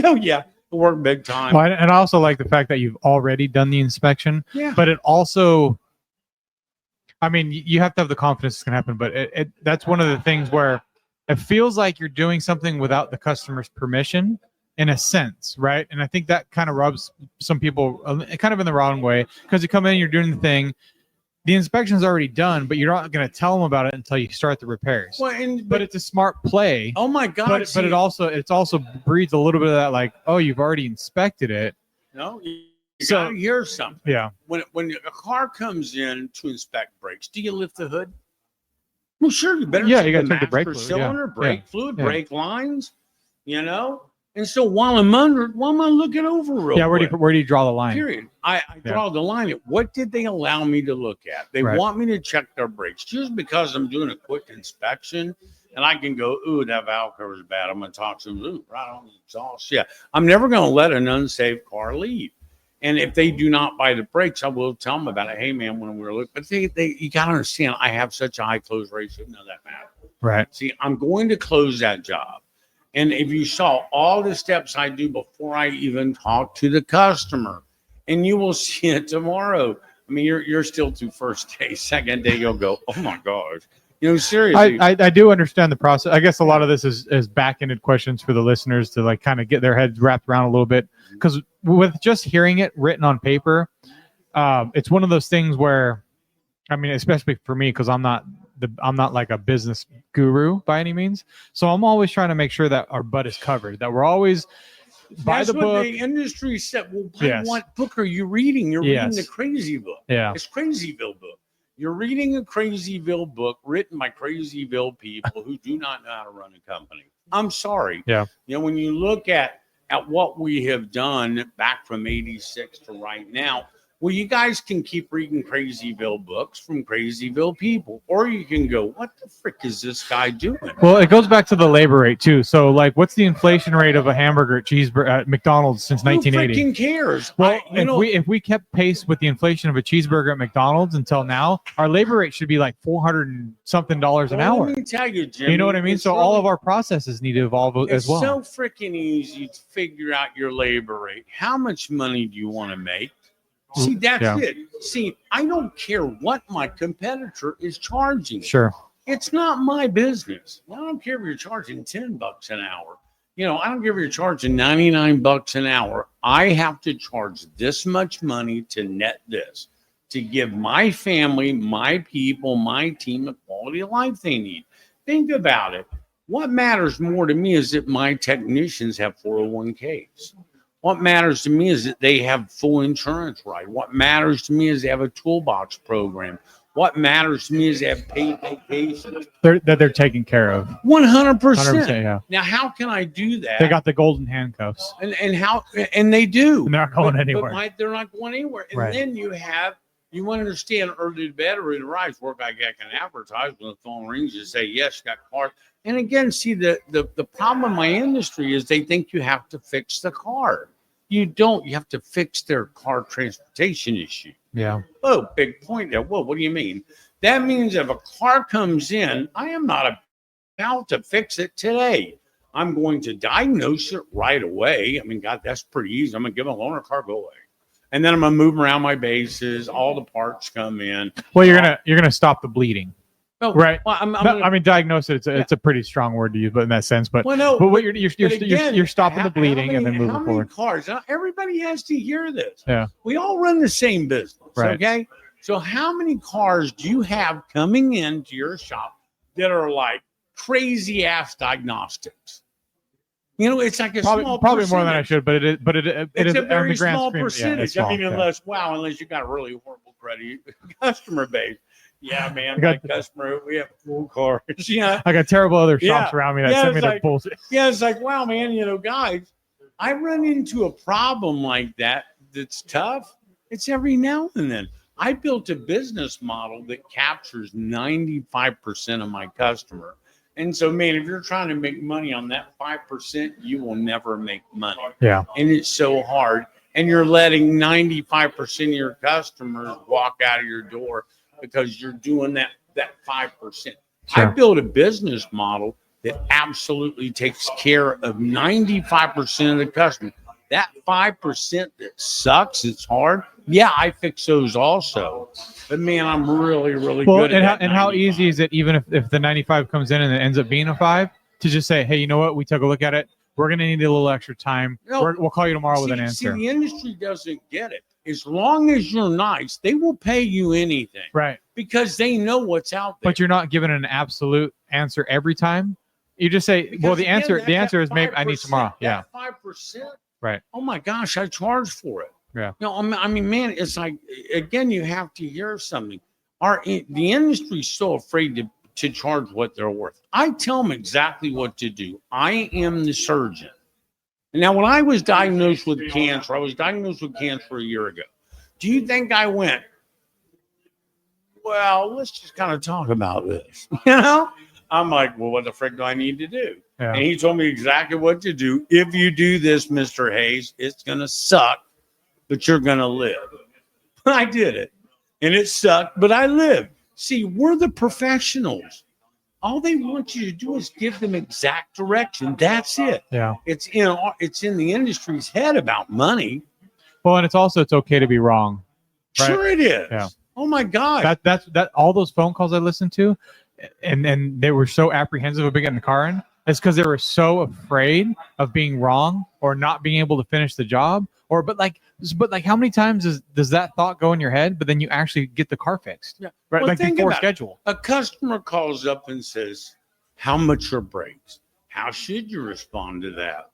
Oh, yeah. It worked big time. Well, and I also like the fact that you've already done the inspection. Yeah. But it also, you have to have the confidence it's going to happen. But that's one of the things where it feels like you're doing something without the customer's permission, in a sense, right? And I think that kind of rubs some people kind of in the wrong way, because you come in, you're doing the thing, the inspection's already done, but you're not going to tell them about it until you start the repairs. Well, but it's a smart play. Oh my God! But it also breeds a little bit of that, like, oh, you've already inspected it. No, you gotta hear something. Yeah. When a car comes in to inspect brakes, do you lift the hood? Well, sure, you better. Yeah, you got to check check the brake master fluid. cylinder, brake fluid, Yeah. brake lines. And so while I'm under it, I'm gonna look it over real quick. Where do you draw the line? Period. I draw the line at what did they allow me to look at? They Right. want me to check their brakes just because I'm doing a quick inspection, and I can go, ooh, that valve cover is bad. I'm gonna talk to them, ooh, right on the exhaust. Yeah, I'm never gonna let an unsafe car leave. And if they do not buy the brakes, I will tell them about it. Hey, man, when we're looking, but you gotta understand, I have such a high close ratio. None of that matters. Right. See, I'm going to close that job. And if you saw all the steps I do before I even talk to the customer, and you will see it tomorrow. You're still to first day, second day, you'll go, oh my gosh. Seriously. I do understand the process. I guess a lot of this is back-ended questions for the listeners to like kind of get their heads wrapped around a little bit. Because with just hearing it written on paper, it's one of those things where, especially for me, because I'm not like a business guru by any means. So I'm always trying to make sure that our butt is covered, that we're always by the book. The industry said, well, Yes. what book are you reading? You're Yes. reading the Crazyville. Yeah. It's Crazyville book. You're reading a Crazyville book written by Crazyville people who do not know how to run a company. I'm sorry. Yeah. When you look at what we have done back from 86 to right now, well, you guys can keep reading Crazyville books from Crazyville people, or you can go, what the frick is this guy doing? Well, it goes back to the labor rate too. So, like, what's the inflation rate of a hamburger at McDonald's since 1980? Who freaking cares? Well, if we kept pace with the inflation of a cheeseburger at McDonald's until now, our labor rate should be like $400 and something an hour. Let me tell you, Jimmy, You know what I mean? So all of our processes need to evolve as well. It's so freaking easy to figure out your labor rate. How much money do you want to make? See, that's it. See, I don't care what my competitor is charging. Sure. It's not my business. I don't care if you're charging $10 an hour. I don't care if you're charging $99 an hour. I have to charge this much money to net this, to give my family, my people, my team the quality of life they need. Think about it. What matters more to me is that my technicians have 401ks. What matters to me is that they have full insurance right. What matters to me is they have a toolbox program. What matters to me is they have paid vacations. That they're taken care of. 100%. 100%, yeah. Now, how can I do that? They got the golden handcuffs. And they do. And they're not going anywhere. But they're not going anywhere. And Right. then you want to understand early to bed, early to rise, work like I can advertise when the phone rings, you say, yes, got cars. And again, see, the problem in my industry is they think you have to fix the car. You don't. You have to fix their car transportation issue. Yeah. Oh, big point there. Whoa, what do you mean? That means if a car comes in, I am not about to fix it today. I'm going to diagnose it right away. I mean, God, that's pretty easy. I'm going to give them a loaner car, go away. And then I'm going to move around my bases. All the parts come in. Well, you're gonna stop the bleeding. Oh, Right. Well, I mean, diagnose it. It's a pretty strong word to use, but in that sense. But well, no, but what you're again, stopping the bleeding how and then many- moving how many forward. Cars. Now, everybody has to hear this. Yeah. We all run the same business. Right. Okay. So how many cars do you have coming into your shop that are like crazy ass diagnostics? It's like a small Probably more than I percentage. should, but it It's is a on very the grand small scheme, yeah, percentage. it's small, I mean, yeah. unless you got a really horrible credit customer base. Yeah, man, I got- my customer, we have full cars. Yeah, I got terrible other shops Yeah. around me that Yeah, send me it's their like- bullshit. yeah. It's like, wow, man, guys, I run into a problem like that's tough. It's every now and then. I built a business model that captures 95% of my customer. And so, man, if you're trying to make money on that 5%, you will never make money. Yeah. And it's so hard. And you're letting 95% of your customers walk out of your door because you're doing that 5%. I Sure. built a business model that absolutely takes care of 95% of the customers. That 5% that sucks, it's hard. Yeah, I fix those also. But man, I'm really, really Well, good at that. and how 95. easy is it, even if the 95 comes in and it ends up being a 5, to just say, hey, you know what? We took a look at it. We're going to need a little extra time. No. We'll call you tomorrow with an See, answer. the industry doesn't get it. As long as you're nice, they will pay you anything Right. because they know what's out there. But you're not given an absolute answer every time. You just say, Because well, the again, answer that is maybe I need 5%, tomorrow. Yeah. that 5%. Right. Oh my gosh, I charge for it. Yeah. No, I mean, man, it's like, again, you have to hear something. The industry's so afraid to charge what they're worth. I tell them exactly what to do. I am the surgeon. And now, when I was diagnosed with cancer, I was diagnosed with cancer a year ago. Do you think I went, well, let's just kind of talk about this? I'm like, well, what the frick do I need to do? Yeah. And he told me exactly what to do. If you do this, Mr. Hayes, it's going to suck, but you're going to live. I did it. And it sucked, but I lived. See, we're the professionals. All they want you to do is give them exact direction. That's it. Yeah. It's in the industry's head about money. Well, and it's okay to be wrong. Right. Sure it is. Yeah. Oh my God. That's all those phone calls I listened to, and they were so apprehensive of getting the car in. It's because they were so afraid of being wrong or not being able to finish the job. But how many times does that thought go in your head? But then you actually get the car fixed, Yeah. right? Well, Like think before about it. schedule. A customer calls up and says, how much are brakes? How should you respond to that?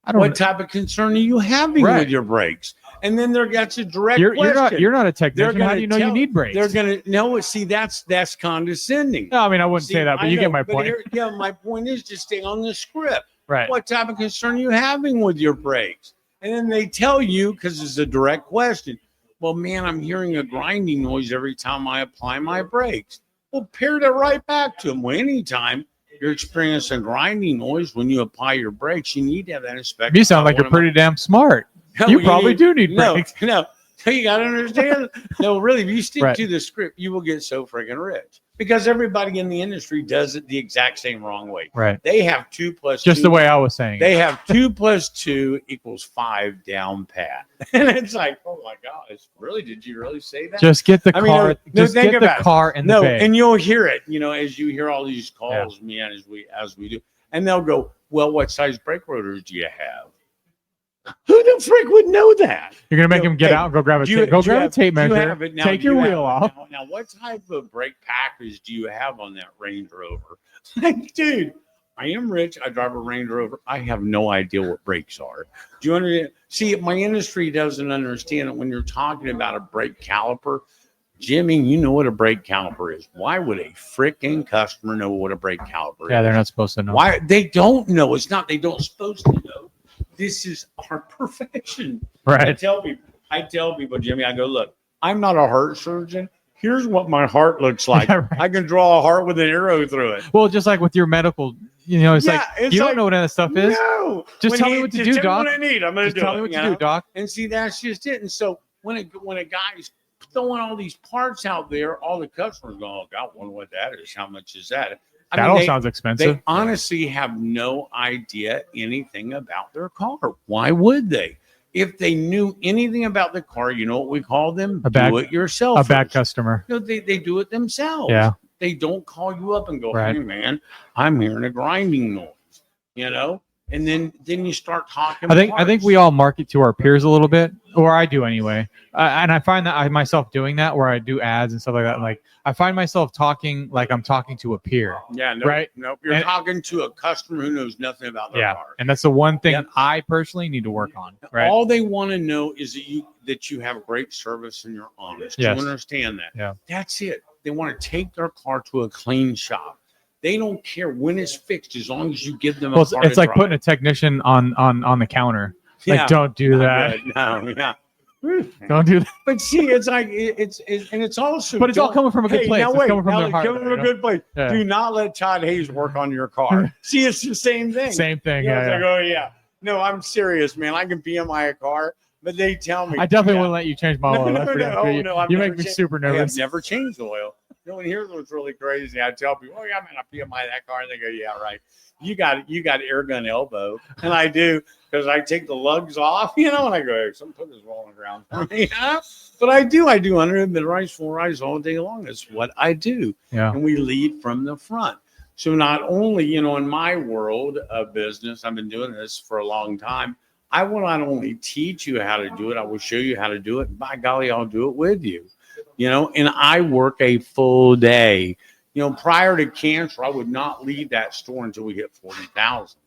I don't. What type of concern are you having Right. with your brakes? And then that's a direct You're question. not a technician. How gonna do you know you tell- need brakes? They're going to no. See, that's condescending. No, I mean I wouldn't See, say that, but I you know, get my but point. my point is to stay on the script. Right. What type of concern are you having with your brakes? And then they tell you, because it's a direct question, well, man, I'm hearing a grinding noise every time I apply my brakes. Well, pair that right back to them. Well, anytime you're experiencing a grinding noise when you apply your brakes, you need to have that inspected. You sound like you're pretty damn smart. You probably do need brakes. No, you got to understand. No, really, if you stick Right. to the script, you will get so freaking rich. because everybody in the industry does it the exact same wrong way. Right. They have 2 plus Just 2. the way I was saying. They have 2 plus 2 equals 5 down pat. And it's like, oh my gosh, really? Did you really say that? Just get the I mean, car. no, Just think get the about it. car in the No, bay. and you'll hear it, as you hear all these calls, man, as we do. And they'll go, well, what size brake rotors do you have? Who the frick would know that? You're gonna make Yo, him get hey, out and go grab a do you- tape. Go do you grab a have- tape do you measure. have it now? Take Do you your have wheel it off. Now, what type of brake package do you have on that Range Rover? Like, dude, I am rich. I drive a Range Rover. I have no idea what brakes are. Do you understand? See, my industry doesn't understand it when you're talking about a brake caliper. Jimmy, you know what a brake caliper is. Why would a freaking customer know what a brake caliper Yeah, is? they're not supposed to know. Why they don't know? It's not they don't supposed to know. This is our profession. I Right. tell people, Jimmy, I go, look, I'm not a heart surgeon. Here's what my heart looks like. Yeah, right. I can draw a heart with an arrow through it. Well, just like with your medical, it's like it's you like, don't know what that stuff is. No. Just When tell me what to just do, tell me Doc. what I need. I'm going to Just do tell it. me what you to know? do, Doc. And see, that's just it. And so when a guy's throwing all these parts out there, all the customers go, oh, God, I wonder what that is. How much is that? That all they- sounds expensive. They honestly have no idea anything about their car. Why would they? If they knew anything about the car, you know what we call them? A bad- do it yourself. A bad customer. No, they do it themselves. Yeah. They don't call you up and go, Right. hey, man, I'm hearing a grinding noise, And then you start talking. I think parts. we all market to our peers a little bit, or I do anyway. And I find that I myself doing that where I do ads and stuff like that. Like I find myself talking like I'm talking to a peer. Yeah, no, right? Nope. You're And- talking to a customer who knows nothing about their Yeah, car. and that's the one thing Yep. I personally need to work on. Right? All they want to know is that you have great service and you're honest. Yes. You understand that? Yeah. That's it. They want to take their car to a clean shop. They don't care when it's fixed as long as you give them a Well, car it's to like drive. putting a technician on the counter. Like, Yeah. don't do Not that. good. No, yeah. Don't do that. But see, it's like and it's also. But it's all coming from a good Hey, place. now It's wait, coming from now their heart. coming from a good place. Yeah. Do not let Todd Hayes work on your car. See, it's the same thing. Same thing. You know, Yeah, it's yeah. like, oh yeah. No, I'm serious, man. I can BMI a car, but they tell me I definitely yeah. wouldn't let you change my oil. That's pretty unfair. I've You never make me changed- super I have nervous. never changed the oil. No one here's what's really crazy. I tell people, oh yeah, man, I PMI that car, and they go, yeah, right. You got air gun elbow, and I do because I take the lugs off, and I go, hey, some put this roll on the ground for me. But I do under mid rise, full rise all day long. That's what I do, Yeah. and we lead from the front. So not only, in my world of business, I've been doing this for a long time. I will not only teach you how to do it, I will show you how to do it. And by golly, I'll do it with you. And I work a full day. Prior to cancer, I would not leave that store until we hit 40,000.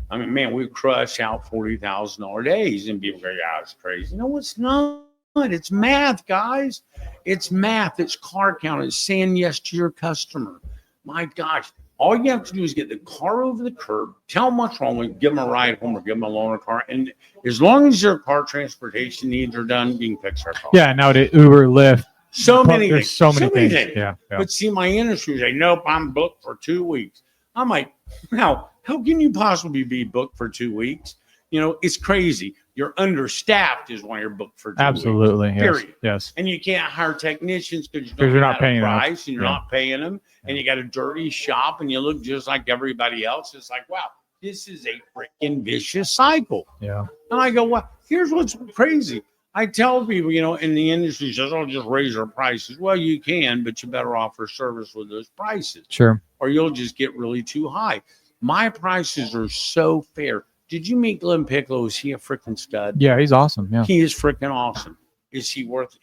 I mean, man, we crush out $40,000 days, and people go, "Yeah, it's crazy." No, it's not. It's math, guys. It's math. It's car count. It's saying yes to your customer. My gosh, all you have to do is get the car over the curb, tell them what's wrong with it, give them a ride home or give them a loaner car, and as long as your car transportation needs are done, you can fix their car. Yeah. Nowadays, Uber, Lyft. So many There's things. so many things. Yeah. But see, my industry say, nope, I'm booked for 2 weeks. I'm like, how can you possibly be booked for 2 weeks? It's crazy. You're understaffed is why you're booked for 2 weeks. Absolutely. Yes. Period. Yes. And you can't hire technicians because Because you're not paying a enough. price and you're Yeah. not paying them. And you got a dirty shop and you look just like everybody else. It's like, wow, this is a freaking vicious cycle. Yeah. And I go, well, here's what's crazy. I tell people, in the industry, says, "Oh, just raise our prices." Well, you can, but you better offer service with those prices, Sure. or you'll just get really too high. My prices are so fair. Did you meet Glenn Piccolo? Is he a freaking stud? Yeah. He's awesome. Yeah. He is freaking awesome. Is he worth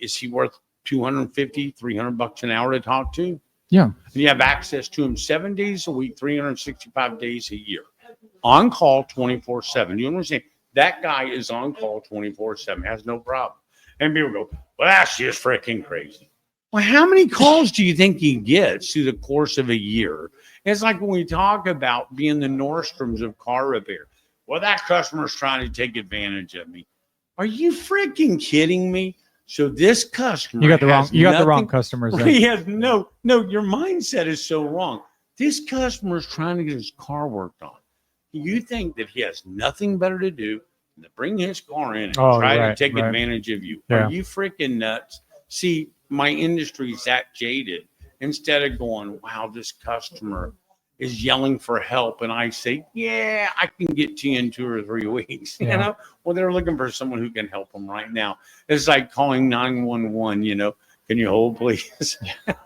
$250, $300 an hour to talk to? Yeah. And you have access to him 7 days a week, 365 days a year, on call 24/7. You understand? That guy is on call 24/7, has no problem. And people go, well, that's just freaking crazy. Well, how many calls do you think he gets through the course of a year? It's like when we talk about being the Nordstroms of car repair. Well, that customer's trying to take advantage of me. Are you freaking kidding me? So this customer, You got the has wrong nothing- customers. Well, There. he has no. Your mindset is so wrong. This customer is trying to get his car worked on. You think that he has nothing better to do than to bring his car in and try to take advantage of you? Yeah. Are you freaking nuts? See, my industry is that jaded instead of going, wow, this customer is yelling for help. And I say, yeah, I can get to you in 2 or 3 weeks. Yeah. You know, well, they're looking for someone who can help them right now. It's like calling 911, you know, can you hold, please?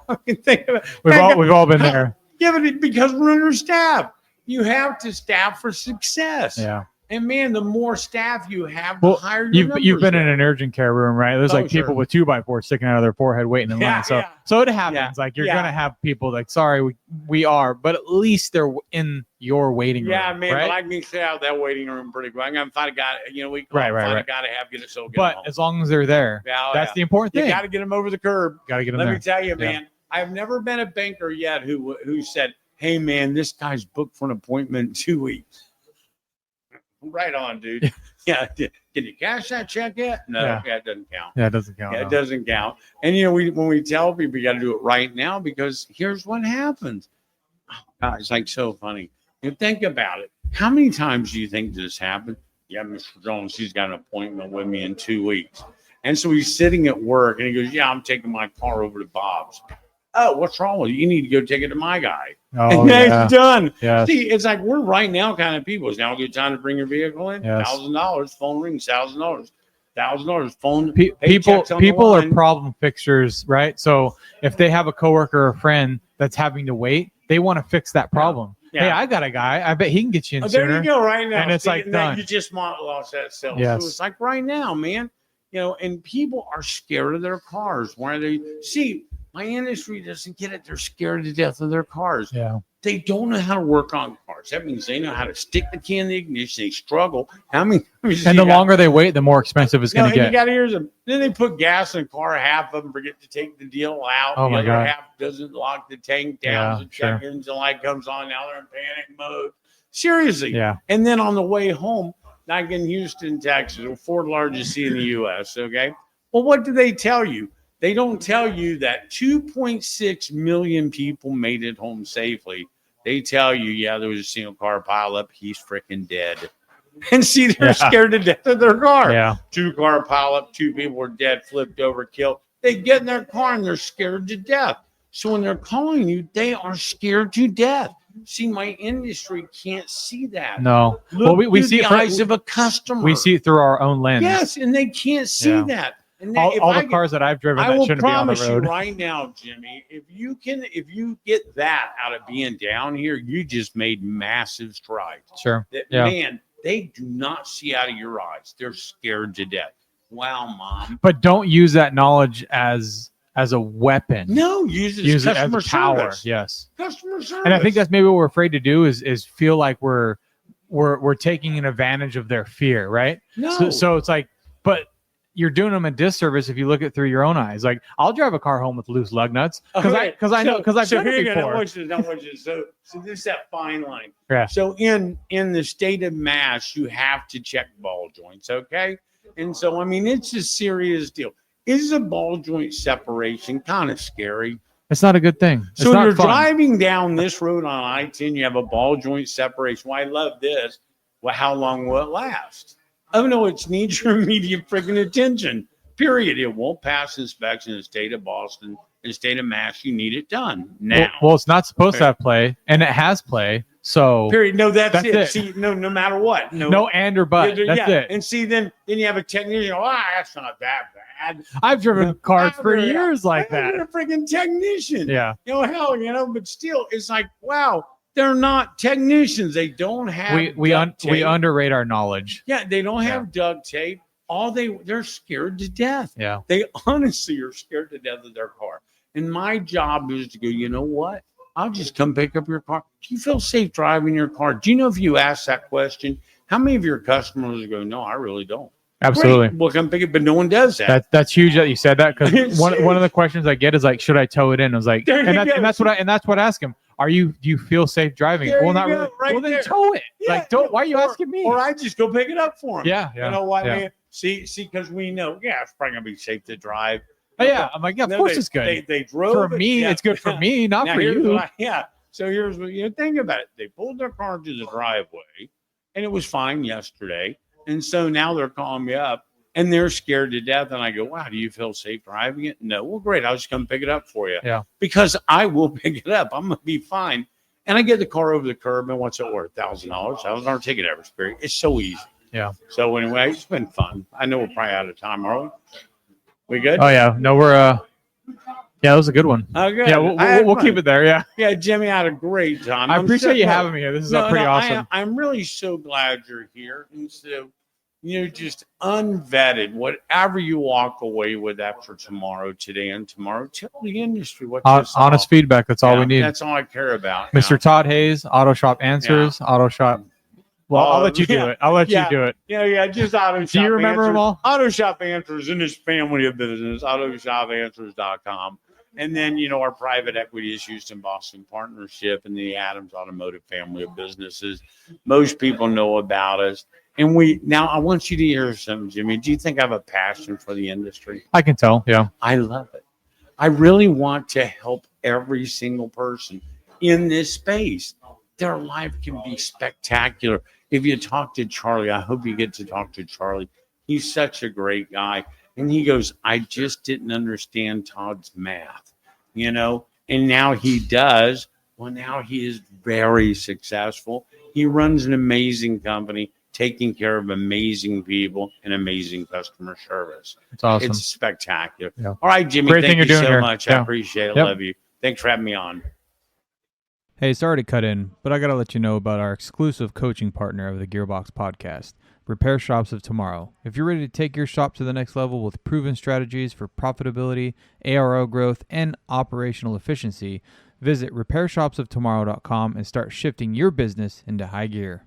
I mean, think about, We've all been there. yeah, but because we're understaffed. You have to staff for success. Yeah. And man, the more staff you have, the Well, higher your you've been in numbers an urgent care room, right? There's Oh, like people sure. with 2x4s sticking out of their forehead waiting in Yeah, line. So yeah. so it happens. Yeah, Like you're yeah. gonna have people like, sorry, we are, but at least they're in your waiting room. Yeah, man, right? but I can stay out of that waiting room pretty quick. I'm gonna find a guy, you know, we call Right, him, right, find right. a guy to have get it so get But home. as long as they're there, Yeah, that's yeah. the important You thing. got to get them over the curb. Got to get them Let there. me tell you, Yeah. man, I've never been a banker yet who said, hey, man, this guy's booked for an appointment in 2 weeks. Right on, dude. Yeah. Can you cash that check yet? No, Yeah. yeah, it doesn't count. Yeah, it doesn't count. Yeah, no. it doesn't count. And you know, when we tell people you got to do it right now, because here's what happens. Oh, God, it's like so funny. You think about it. How many times do you think this happened? Yeah, Mr. Jones, he's got an appointment with me in 2 weeks. And so he's sitting at work and he goes, yeah, I'm taking my car over to Bob's. Oh, what's wrong with you? You need to go take it to my guy. Oh, And then yeah. it's done. Yes. See, it's like we're right now kind of people. It's now a good time to bring your vehicle in. Yes. $1,000, phone rings, $1,000, phone. People paychecks on the people are line. problem fixers, right? So if they have a coworker or a friend that's having to wait, they want to fix that problem. Yeah. Hey, I got a guy. I bet he can get you in Oh, there sooner. you go, right now. And it's like that done. You just lost that sale. Yes. So it's like right now, man. You know, and people are scared of their cars. Why are they? See, my industry doesn't get it. They're scared to death of their cars. Yeah. They don't know how to work on cars. That means they know how to stick the key in the ignition. They struggle. How many? And the longer they wait, the more expensive it's No, going to and you get. got to hear them. Then they put gas in the car. Half of them forget to take the deal out. Oh, the my other God. half doesn't lock the tank down. Yeah, The check sure. engine light comes on. Now they're in panic mode. Seriously. Yeah. And then on the way home, like in Houston, Texas, the fourth largest city in the U.S. Okay. Well, what do they tell you? They don't tell you that 2.6 million people made it home safely. They tell you, yeah, there was a single car pileup. He's freaking dead. And see, they're Yeah. scared to death of their car. Yeah. 2-car pileup, 2 people were dead, flipped over, killed. They get in their car and they're scared to death. So when they're calling you, they are scared to death. See, my industry can't see that. No. Look Well, we through see the it from- eyes of a customer. We see it through our own lens. Yes, and they can't see Yeah. that. And All, if all I the cars that I've driven I that will shouldn't be on the promise you road. right now, Jimmy, if you get that out of being down here, you just made massive strides. Sure. That Yeah. man, they do not see out of your eyes. They're scared to death. Wow, mom. But don't use that knowledge as a weapon. No, use it Use as it as customer a power. service. Yes. Customer service. And I think that's maybe what we're afraid to do is feel like we're taking an advantage of their fear, right? no. So it's like, but you're doing them a disservice if you look at it through your own eyes. Like I'll drive a car home with loose lug nuts because Okay, I know because I've so done here it you go. Now before. watch this, now watch this. So this is that fine line. Yeah. So in the state of Mass, you have to check ball joints, okay? And so I mean, it's a serious deal. Is a ball joint separation kind of scary? It's not a good thing. It's So not you're fun. driving down this road on I-10, you have a ball joint separation. Well, I love this. Well, how long will it last? Oh no, it needs your immediate freaking attention. Period. It won't pass inspection in the state of Boston, in the state of Mass. You need it done now. Well, it's not supposed to have play, and it has play. So Period. No, that's it. it. See, no matter what. no and or but. Yeah, That's it. And see, then you have a technician. That's not that bad. I've driven cars for Yeah. years like that. You're a freaking technician. Yeah. Hell, but still, it's like, wow, they're not technicians. They don't have. We duct tape. underrate our knowledge. Yeah, they don't have duct tape. They're scared to death. Yeah. They honestly are scared to death of their car. And my job is to go, you know what? I'll just come pick up your car. Do you feel safe driving your car? Do you know if you ask that question, how many of your customers go, no, I really don't? Absolutely. Great. Well, come pick it, but no one does that. That's huge that you said that because It's one of the questions I get is like, should I tow it in? I was like, There you go. and that's what I ask him. Do you feel safe driving? There Well, you not go, really. right Well, then there. tow it. Yeah, Like, don't. Why are you or- asking me? Or I just go pick it up for them. Yeah. You know what, yeah. man? See, because we know, it's probably gonna be safe to drive. Oh, yeah. I'm like, yeah, of No, course they- it's good. They drove For it. me, Yeah. it's good for me, not Now, for here's you. what So here's what think about it. They pulled their car to the driveway, and it was fine yesterday. And so now they're calling me up. and they're scared to death. And I go, wow, do you feel safe driving it? No. Well, great. I'll just come pick it up for you. Yeah. Because I will pick it up. I'm going to be fine. And I get the car over the curb, and what's it worth? $1,000. $1,000 ticket average period. It's so easy. Yeah. So anyway, it's been fun. I know we're probably out of time, are we? We good? Oh yeah. No, we're yeah, that was a good one. Oh, good. Yeah, we'll keep it there. Yeah. Yeah, Jimmy, I had a great time. I appreciate you having me here. This is pretty awesome. I'm really so glad you're here. And so, just unvetted, whatever you walk away with after tomorrow, today and tomorrow, tell the industry what you saw. Honest feedback. That's all we need. That's all I care about. Mr. Todd Hayes, Auto Shop Answers, Auto Shop. Well, I'll let you do it. I'll let you do it. Yeah, just Auto Shop. Do you remember them all? Auto Shop Answers in his family of business, AutoShopAnswers.com. And then, our private equity is Houston Boston Partnership and the Adams Automotive family of businesses. Most people know about us. And now I want you to hear something, Jimmy. Do you think I have a passion for the industry? I can tell. Yeah. I love it. I really want to help every single person in this space. Their life can be spectacular. If you talk to Charlie, I hope you get to talk to Charlie. He's such a great guy. And he goes, I just didn't understand Todd's math, and now he does. Well, now he is very successful. He runs an amazing company, taking care of amazing people and amazing customer service. It's awesome. It's spectacular. Yeah. All right, Jimmy, Great thank thing you you're doing so here. much. Yeah. I appreciate it. Yep. Love you. Thanks for having me on. Hey, sorry to cut in, but I got to let you know about our exclusive coaching partner of the Gearbox podcast, Repair Shops of Tomorrow. If you're ready to take your shop to the next level with proven strategies for profitability, ARO growth, and operational efficiency, visit repairshopsoftomorrow.com and start shifting your business into high gear.